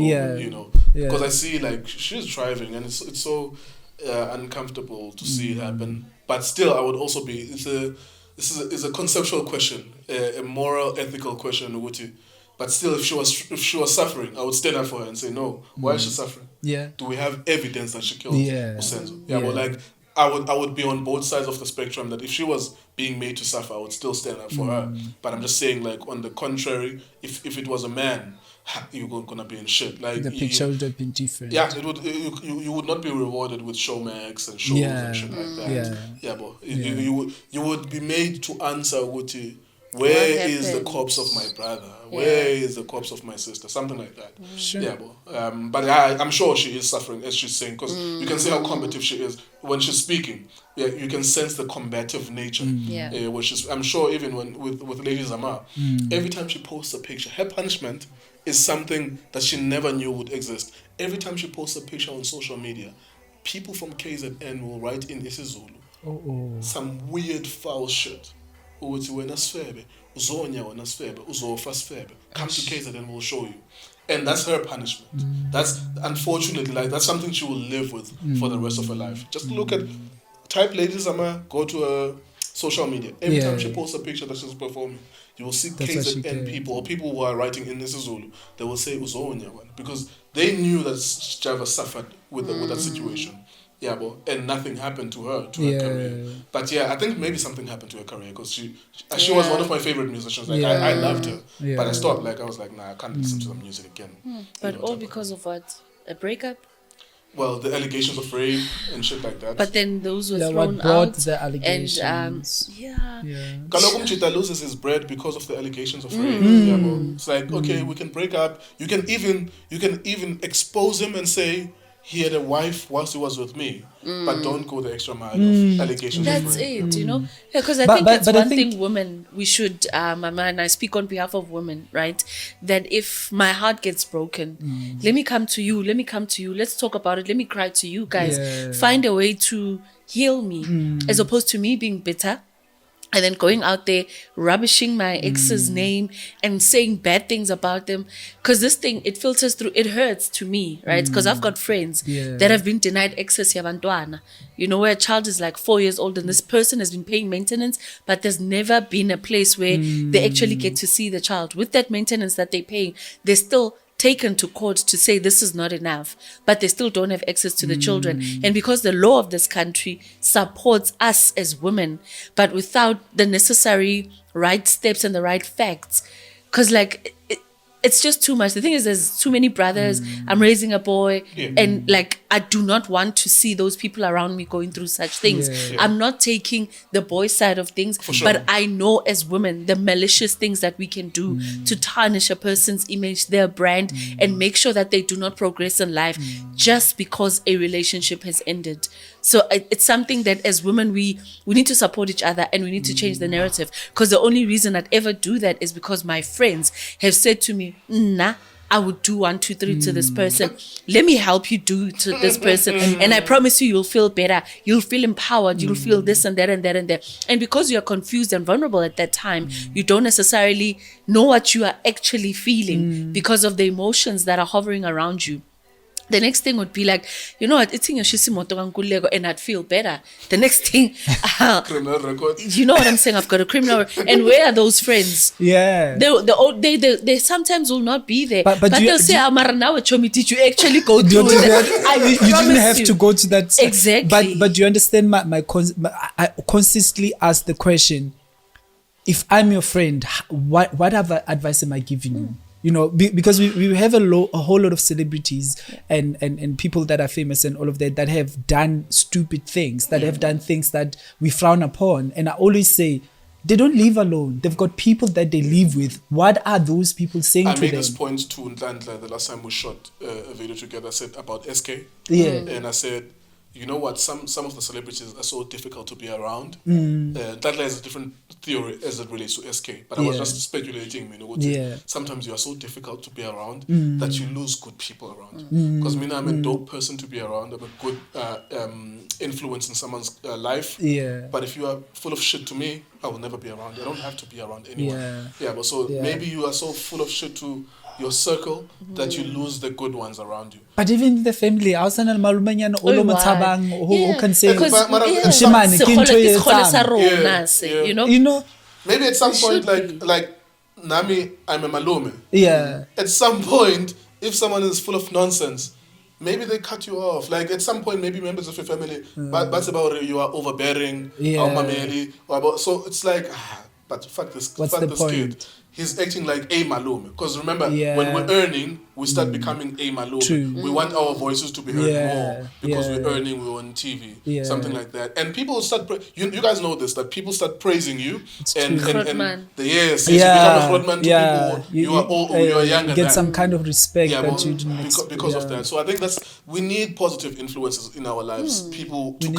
over, Because I see, like, she's thriving and it's so uncomfortable to see it happen. But still, I would also be, it's a conceptual question, a moral, ethical question, but still, if she was suffering, I would stand up for her and say, no, why is she suffering? Do we have evidence that she killed Osenzo? But like, I would be on both sides of the spectrum, that if she was being made to suffer, I would still stand up for her. But I'm just saying, like, on the contrary, if it was a man, you're gonna be in shit. Like, the picture would have been different. Yeah, it would. You would not be rewarded with Showmax and shows and shit like that. But you would be made to answer Wuti. Where is the corpse of my brother? Where is the corpse of my sister? Something like that. Sure. But I'm sure she is suffering, as she's saying, because you can see how combative she is when she's speaking. You can sense the combative nature. Which is, I'm sure, even with Lady Zama, every time she posts a picture, her punishment is something that she never knew would exist. Every time she posts a picture on social media, people from KZN will write in isiZulu some weird foul shit. Uthi wena sifebe uzonya wena sifebe uzofa sifebe, come to KZN, we'll show you. And that's her punishment. That's, unfortunately, like, that's something she will live with for the rest of her life. Just type Lady Zama, go to her social media. Every time she posts a picture that she's performing, you will see KZN people or people who are writing in isiZulu, they will say uzonya wena, because they knew that Java suffered with that situation. And nothing happened to her career. But I think maybe something happened to her career, because she was one of my favorite musicians. Like, I loved her, but I stopped. Like, I was like, nah, I can't listen to the music again. But all because of what? A breakup? Well, the allegations of rape and shit like that. But then those were thrown what brought out. The allegations. Kalokum Chita loses his bread because of the allegations of rape. It's like, okay, we can break up. You can even expose him and say he had a wife whilst he was with me, but don't go the extra mile of allegations of rape. That's it, because I think it's one thing women, we should, and I speak on behalf of women, right? That if my heart gets broken, let me come to you, let's talk about it, let me cry to you guys. Find a way to heal me, as opposed to me being bitter and then going out there rubbishing my ex's name and saying bad things about them, because this thing, it filters through, it hurts to me, right? Because I've got friends that have been denied access yabantwana, where a child is like 4 years old and this person has been paying maintenance, but there's never been a place where they actually get to see the child. With that maintenance that they're paying, they're still taken to court to say this is not enough, but they still don't have access to the children. And because the law of this country supports us as women, but without the necessary right steps and the right facts, because like it's just too much. The thing is, there's too many brothers. I'm raising a boy, and like I do not want to see those people around me going through such things. I'm not taking the boy side of things, but I know as women the malicious things that we can do to tarnish a person's image, their brand, and make sure that they do not progress in life just because a relationship has ended. So it's something that as women we need to support each other, and we need to change the narrative, because the only reason I'd ever do that is because my friends have said to me, nah, I would do 1, 2, 3 to this person. Let me help you do to this person. And I promise you'll feel better. You'll feel empowered. You'll feel this and that and that and that. And because you're confused and vulnerable at that time, you don't necessarily know what you are actually feeling because of the emotions that are hovering around you. The next thing would be like, you know what, it's in Nkululeko, and I'd feel better. The next thing, Criminal record. you know what I'm saying? I've got a criminal. And where are those friends? Yeah. They sometimes will not be there. But they'll say, Amara, now did you actually go You through that? didn't have to go to that. Exactly. But you understand I consistently ask the question, if I'm your friend, what other advice am I giving you? Because we have a whole lot of celebrities and people that are famous and all of that have done stupid things, that have done things that we frown upon. And I always say, they don't live alone. They've got people that they live with. What are those people saying to them? I made this point to Nhlanhla the last time we shot a video together. I said about SK. Yeah. And I said, you know what, some of the celebrities are so difficult to be around. Nhlanhla has a different theory as it relates to SK, but I was just speculating. Sometimes you are so difficult to be around that you lose good people around. Because I'm a dope person to be around. I'm a good influence in someone's life. But if you are full of shit to me, I will never be around. I don't have to be around anyone. But maybe you are so full of shit to your circle that you lose the good ones around you. But even in the family, who can say, maybe at some point, like Nami, I'm a malume. Yeah. At some point, if someone is full of nonsense, maybe they cut you off. Like at some point, maybe members of your family, but that's about you are overbearing, so it's like, but fuck this kid. He's acting like a malume. Because remember, when we're earning, we start becoming a malume. True. We want our voices to be heard more because we're earning, we're on TV, something like that. And people start, you guys know this, that people start praising you. You become a Rodman to people. You are younger. Get some kind of respect because of that. So I think we need positive influences in our lives. People to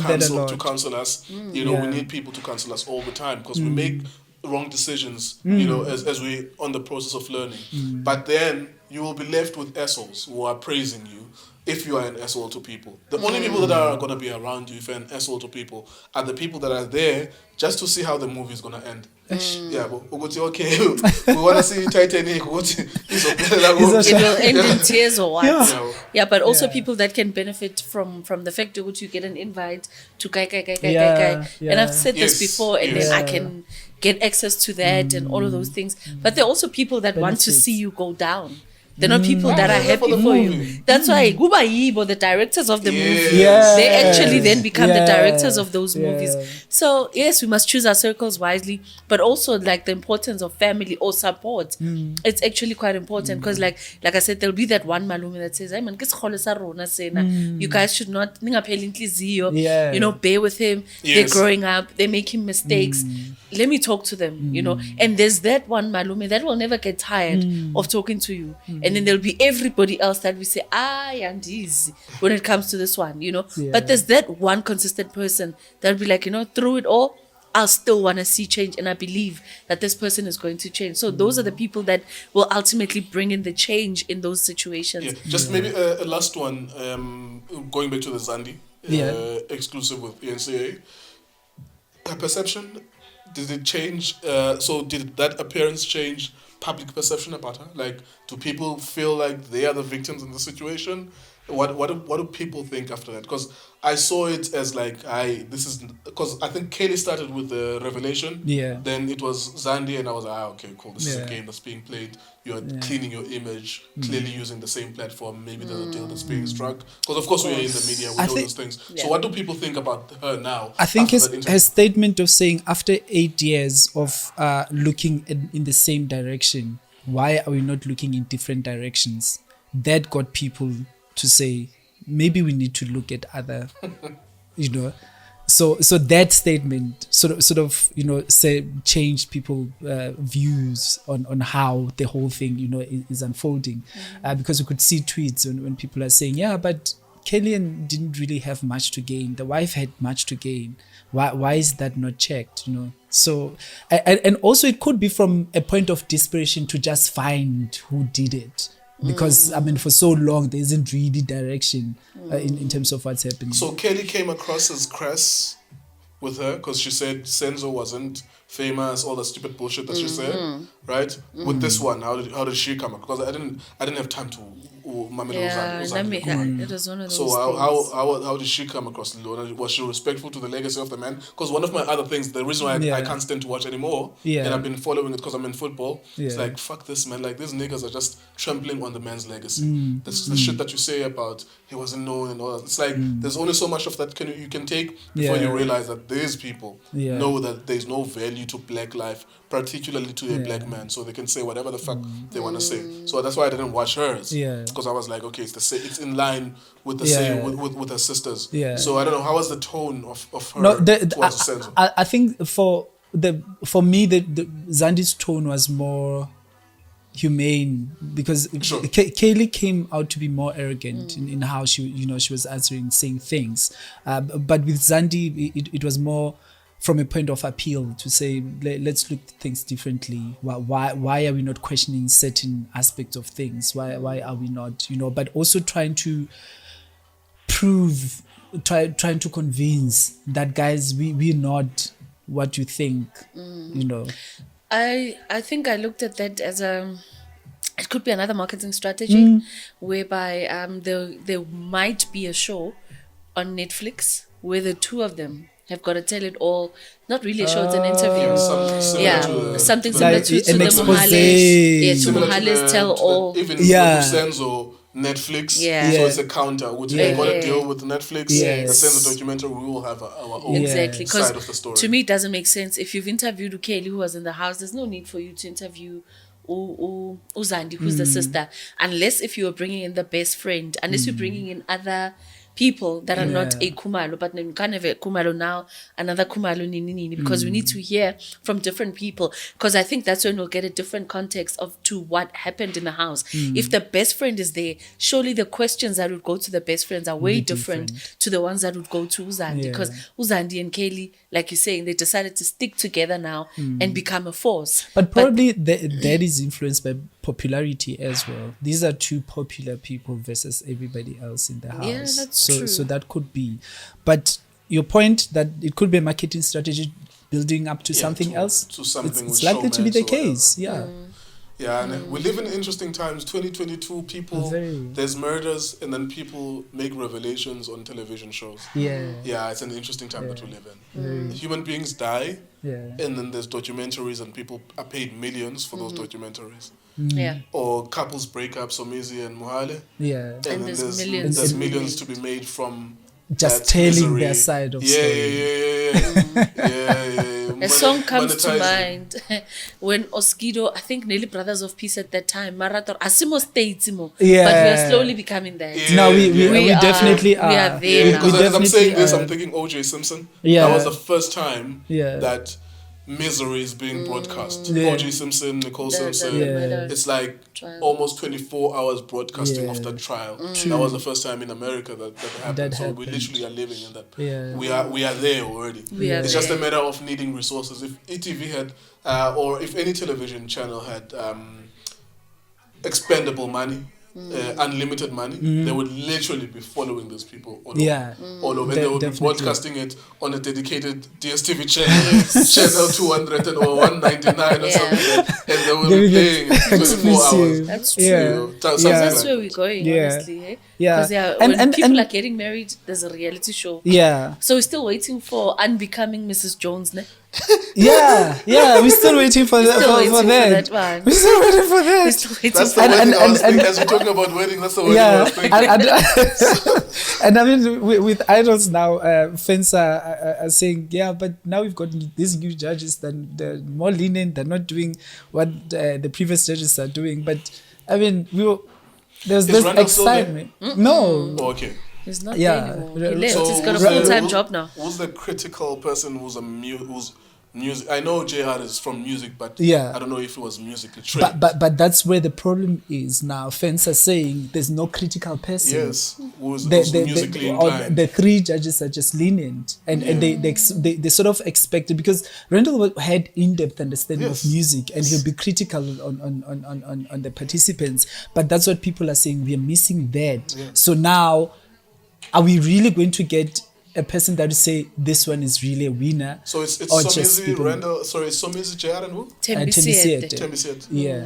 counsel us. We need people to counsel us all the time because we make wrong decisions, as we on the process of learning. But then you will be left with assholes who are praising you if you are an asshole to people. The only people that are going to be around you if you're an asshole to people are the people that are there just to see how the movie is going to end. But okay, we want to see Titanic. It will end in tears or what? But also people that can benefit from the fact that you get an invite to Kai. And I've said this before, and then I can get access to that and all of those things. But there are also people that want to see you go down. They're not people that are happy for you. That's why Guba Yibo, the directors of the movie, they actually then become the directors of those movies. So yes, we must choose our circles wisely, but also like the importance of family or support. It's actually quite important because like I said, there'll be that one malume that says, "Hey man, you guys should not bear with him. They're growing up, they make him mistakes. Let me talk to them, And there's that one malume that will never get tired of talking to you. And then there'll be everybody else that we say, and easy when it comes to this one, But there's that one consistent person that'll be like, through it all, I'll still want to see change. And I believe that this person is going to change. So those are the people that will ultimately bring in the change in those situations. Yeah. Just maybe a last one, going back to the Zandie exclusive with ENCA. Her perception, did it change? So did that appearance change public perception about her? Like, do people feel like they are the victims in the situation? What do people think after that? Because I saw it as like, because I think Kelly started with the revelation. Yeah. Then it was Zandie, and I was like, okay, cool. This is a Yeah. game that's being played. You're cleaning your image, clearly using the same platform. Maybe there's a deal that's being struck. Because of course we're in the media, we know those things. Yeah. So what do people think about her now? I think after that interview? his statement of saying after 8 years of looking in the same direction, why are we not looking in different directions? That got people to say, maybe we need to look at other, So that statement sort of changed people views on how the whole thing is unfolding, because we could see tweets when people are saying, yeah, but Kellyanne didn't really have much to gain. The wife had much to gain. Why is that not checked? So and also it could be from a point of desperation to just find who did it. Because for so long there isn't really direction in terms of what's happening. So Kelly came across as crass with her because she said Senzo wasn't famous, all the stupid bullshit that she said, right? With this one, how did she come across? Because I didn't have time to. Yeah, it was one of those So things. how did she come across? Was she respectful to the legacy of the man? Because one of my other things, the reason why I can't stand to watch anymore, and I've been following it because I'm in football, it's like, fuck this, man. Like, these niggas are just trampling on the man's legacy. This the shit that you say about he wasn't known and all that. It's like there's only so much of that you can take before you realize that these people know that there's no value to black life, particularly to a black man, so they can say whatever the fuck they want to say. So that's why I didn't watch hers, because I was like, okay, it's in line with the same with her sisters. So I don't know, how was the tone of her towards Senzo? I think for me the Zandie's tone was more humane, because Kaylee came out to be more arrogant in how she was saying things, but with Zandie it was more from a point of appeal to say, let's look at things differently. Why are we not questioning certain aspects of things? Why are we not, but also trying to trying to convince that, guys, we're not what you think, I think I looked at that as it could be another marketing strategy whereby there might be a show on Netflix where the two of them have got to tell it all. Not really a show, it's an interview. Something similar to the Mohales. Yeah, to Mohales tell all. Even with Senzo, Netflix, so it's a counter. We've got to deal with Netflix. The Senzo documentary, we will have our own side of the story. To me, it doesn't make sense. If you've interviewed Ukeli, who was in the house, there's no need for you to interview Zandie, who's the sister, unless if you are bringing in the best friend, unless you're bringing in other people that are not a Khumalo, but you can't have a Khumalo now, another Khumalo nini, because we need to hear from different people, because I think that's when we'll get a different context to what happened in the house. If the best friend is there, surely the questions that would go to the best friends are way different to the ones that would go to Zandie, because Zandie and Kelly, like you're saying, they decided to stick together now and become a force. But probably that is influenced by popularity as well. These are two popular people versus everybody else in the house. Yeah, that's true. So that could be. But your point that it could be a marketing strategy building up to something else, to something it's likely to be the case. Yeah, and we live in interesting times. 2022, people, there's murders, and then people make revelations on television shows. Yeah, it's an interesting time that we live in. Human beings die, and then there's documentaries, and people are paid millions for those documentaries. Or couples breakups, Omizi and Mohale. And then there's millions to be made from just telling their side of story. A song comes to mind when Oskido, I think Nelly Brothers of Peace at that time, Marathon, Asimo States, but we are slowly becoming that. No, we definitely are. We are there now. Because as I'm saying this, I'm thinking O.J. Simpson. That was the first time that misery is being broadcast. O.J. Simpson, Nicole Simpson. It's like almost 24 hours broadcasting of that trial. That was the first time in America that happened. So we literally are living in that. We are there already. It's just a matter of needing resources. If ETV had, or if any television channel had expendable money, unlimited money, they would literally be following these people all over. Yeah. All over. De- They would be definitely. broadcasting it on a dedicated DSTV channel, channel 200 or 199 or Yeah. something. And they will They be will playing it 24 hours. exclusive. That's true. Yeah. You know, something Yeah. That's like where we're going, Yeah. honestly. Eh? Yeah. Because And- when and- people and- are getting married, there's a reality show. Yeah. So we're still waiting for Unbecoming Mrs. Jones, ne? Yeah. We're still waiting for that. Still waiting For for that. that one. We're still waiting for that. We're still waiting That's for the And- wedding I was and- thinking. As we're talking about wedding, that's the wedding I Yeah, was thinking. and I mean, with idols now, fans are saying, yeah, but now we've got these new judges that they're more lenient. They're not doing what the previous judges are doing. But I mean, there's Is this Randall still there? excitement. No, Oh, okay. He's not Yeah. there anymore. He left. So He's got a who's the- full-time who's- job now. Who's the critical person who's music? I know J.R. is from music, but Yeah. I don't know if he was musically trained. but that's where the problem is now. Fans are saying there's no critical person. Yes, who's The musically or inclined. the three judges are just lenient, and they sort of expected, because Randall had in-depth understanding Yes. of music, and he'll be critical on the participants. But that's what people are saying. We are missing that. Yeah. So now, are we really going to get a person that will say this one is really a winner? So it's or just Somizi, people- Randall. Sorry, it's Somizi, J.R. and who? Tembi Tembi Siete. Siete. Tembi said. Yeah.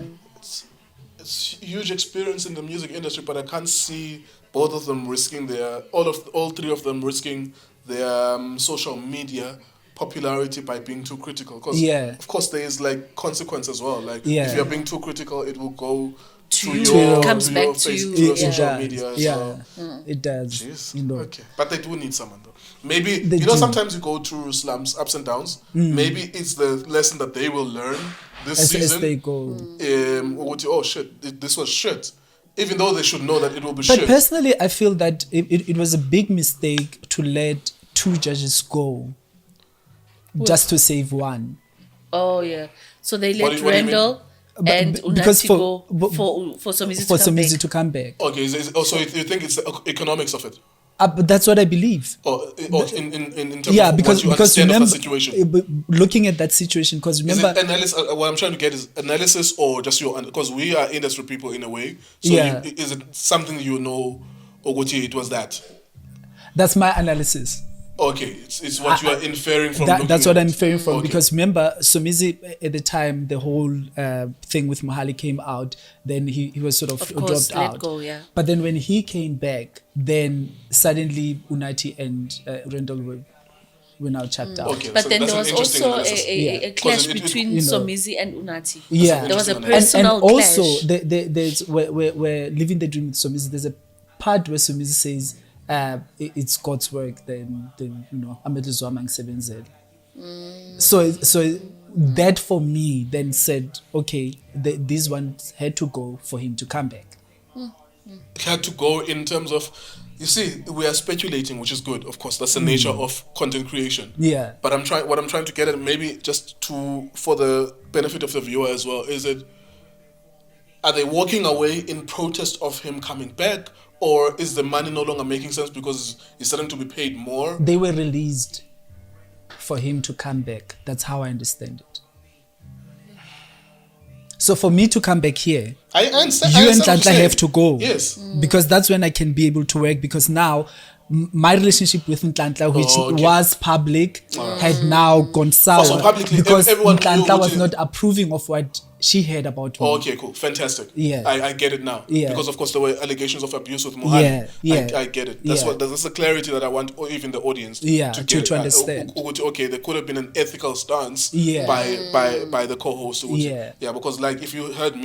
It's huge experience in the music industry, but I can't see both of them risking all three of them risking their social media popularity by being too critical. Because Yeah. of course there is like consequence as well. Like Yeah. if you're being too critical, it will go To to you. your It comes to back your to you. to your It social does. media as Yeah, well. it does. Jeez. You know. Okay, but they do need someone though. Maybe They you know do. sometimes you go through slumps, ups and downs. Maybe it's the lesson that they will learn this As season. they go. Oh shit, this was shit. Even though they should know that it will be But shit. personally, I feel that it was a big mistake to let two judges go just to save one. Oh, yeah. So they What let do you mean? Randall and Because Unati for- go for Somizi For to come some back. music to come back. Okay, so you think it's the economics of it? But that's what I believe. Or in terms Yeah, of because what you understand remember, of the situation? looking at that situation, because Is remember, it analysis? What I'm trying to get is analysis or just your... Because we are industry people in a way. So Yeah. is it something you know, or it was that? that's my analysis. Okay, it's what you are inferring from That's looking what at I'm it. inferring from. Okay. Because remember, Somizi at the time, the whole thing with Mohali came out, then he was sort of course, dropped let out. go, yeah. But then when he came back, then suddenly Unati and Randall were now chucked out. Okay, But so then that's there an was interesting also analysis. a Yeah. clash 'Cause it- between you know. Somizi and Unati. Yeah, There was a Interesting personal and also clash. there's where living the dream with Somizi. There's a part where Somizi says it's God's work. Then you know ametuzwama ngisebenzele. So that for me then said okay, these ones had to go for him to come back. Had to go in terms of, you see, we are speculating, which is good. Of course, that's the nature of content creation. Yeah. But what I'm trying to get at, maybe just for the benefit of the viewer as well, are they walking away in protest of him coming back, or is the money no longer making sense because he's starting to be paid more? They were released for him to come back. That's how I understand it. So for me to come back here, I understand. you I and understand what Nhlanhla you're have to go. Yes. Because that's when I can be able to work, because now my relationship with Nhlanhla, which Oh, okay. was public, had now gone sour so publicly, because everyone knew Nhlanhla was which- not approving of what she heard about me. Oh, okay, cool. Fantastic. Yeah. I get it now. Yeah. Because, of course, there were allegations of abuse with Mohali. Yeah. I get it. That's Yeah. that's the clarity that I want, or even the audience Yeah, to to get. understand. Okay, there could have been an ethical stance Yeah. by the co-host. Yeah. Yeah, because, like, if you heard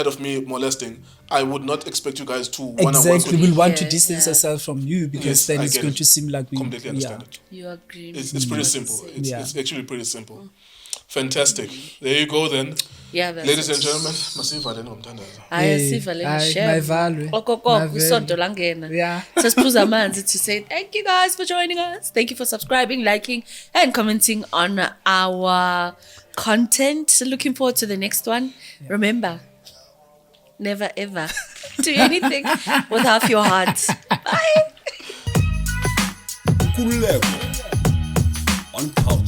of me molesting, I would not expect you guys to want to work Exactly. with We'll me. want to Yeah, distance yeah. ourselves from you, because Yes, then I it's get going it. to seem like we Completely understand it. You agree. It's with pretty what simple. you said. It's actually pretty simple. Fantastic. There you go then. Yeah, that's Ladies it. and gentlemen, masiva lena ngomthandazo. Hayi siva le hayi, Michelle. mayivalwe. Okoko Mayivalwe. kwisonto langena. Yeah. Sesiphuza amanzi to say thank you guys for joining us. Thank you for subscribing, liking and commenting on our content. Looking forward to the next one. Remember, never ever do anything with half your heart. Bye. Nkululeko on Cultr.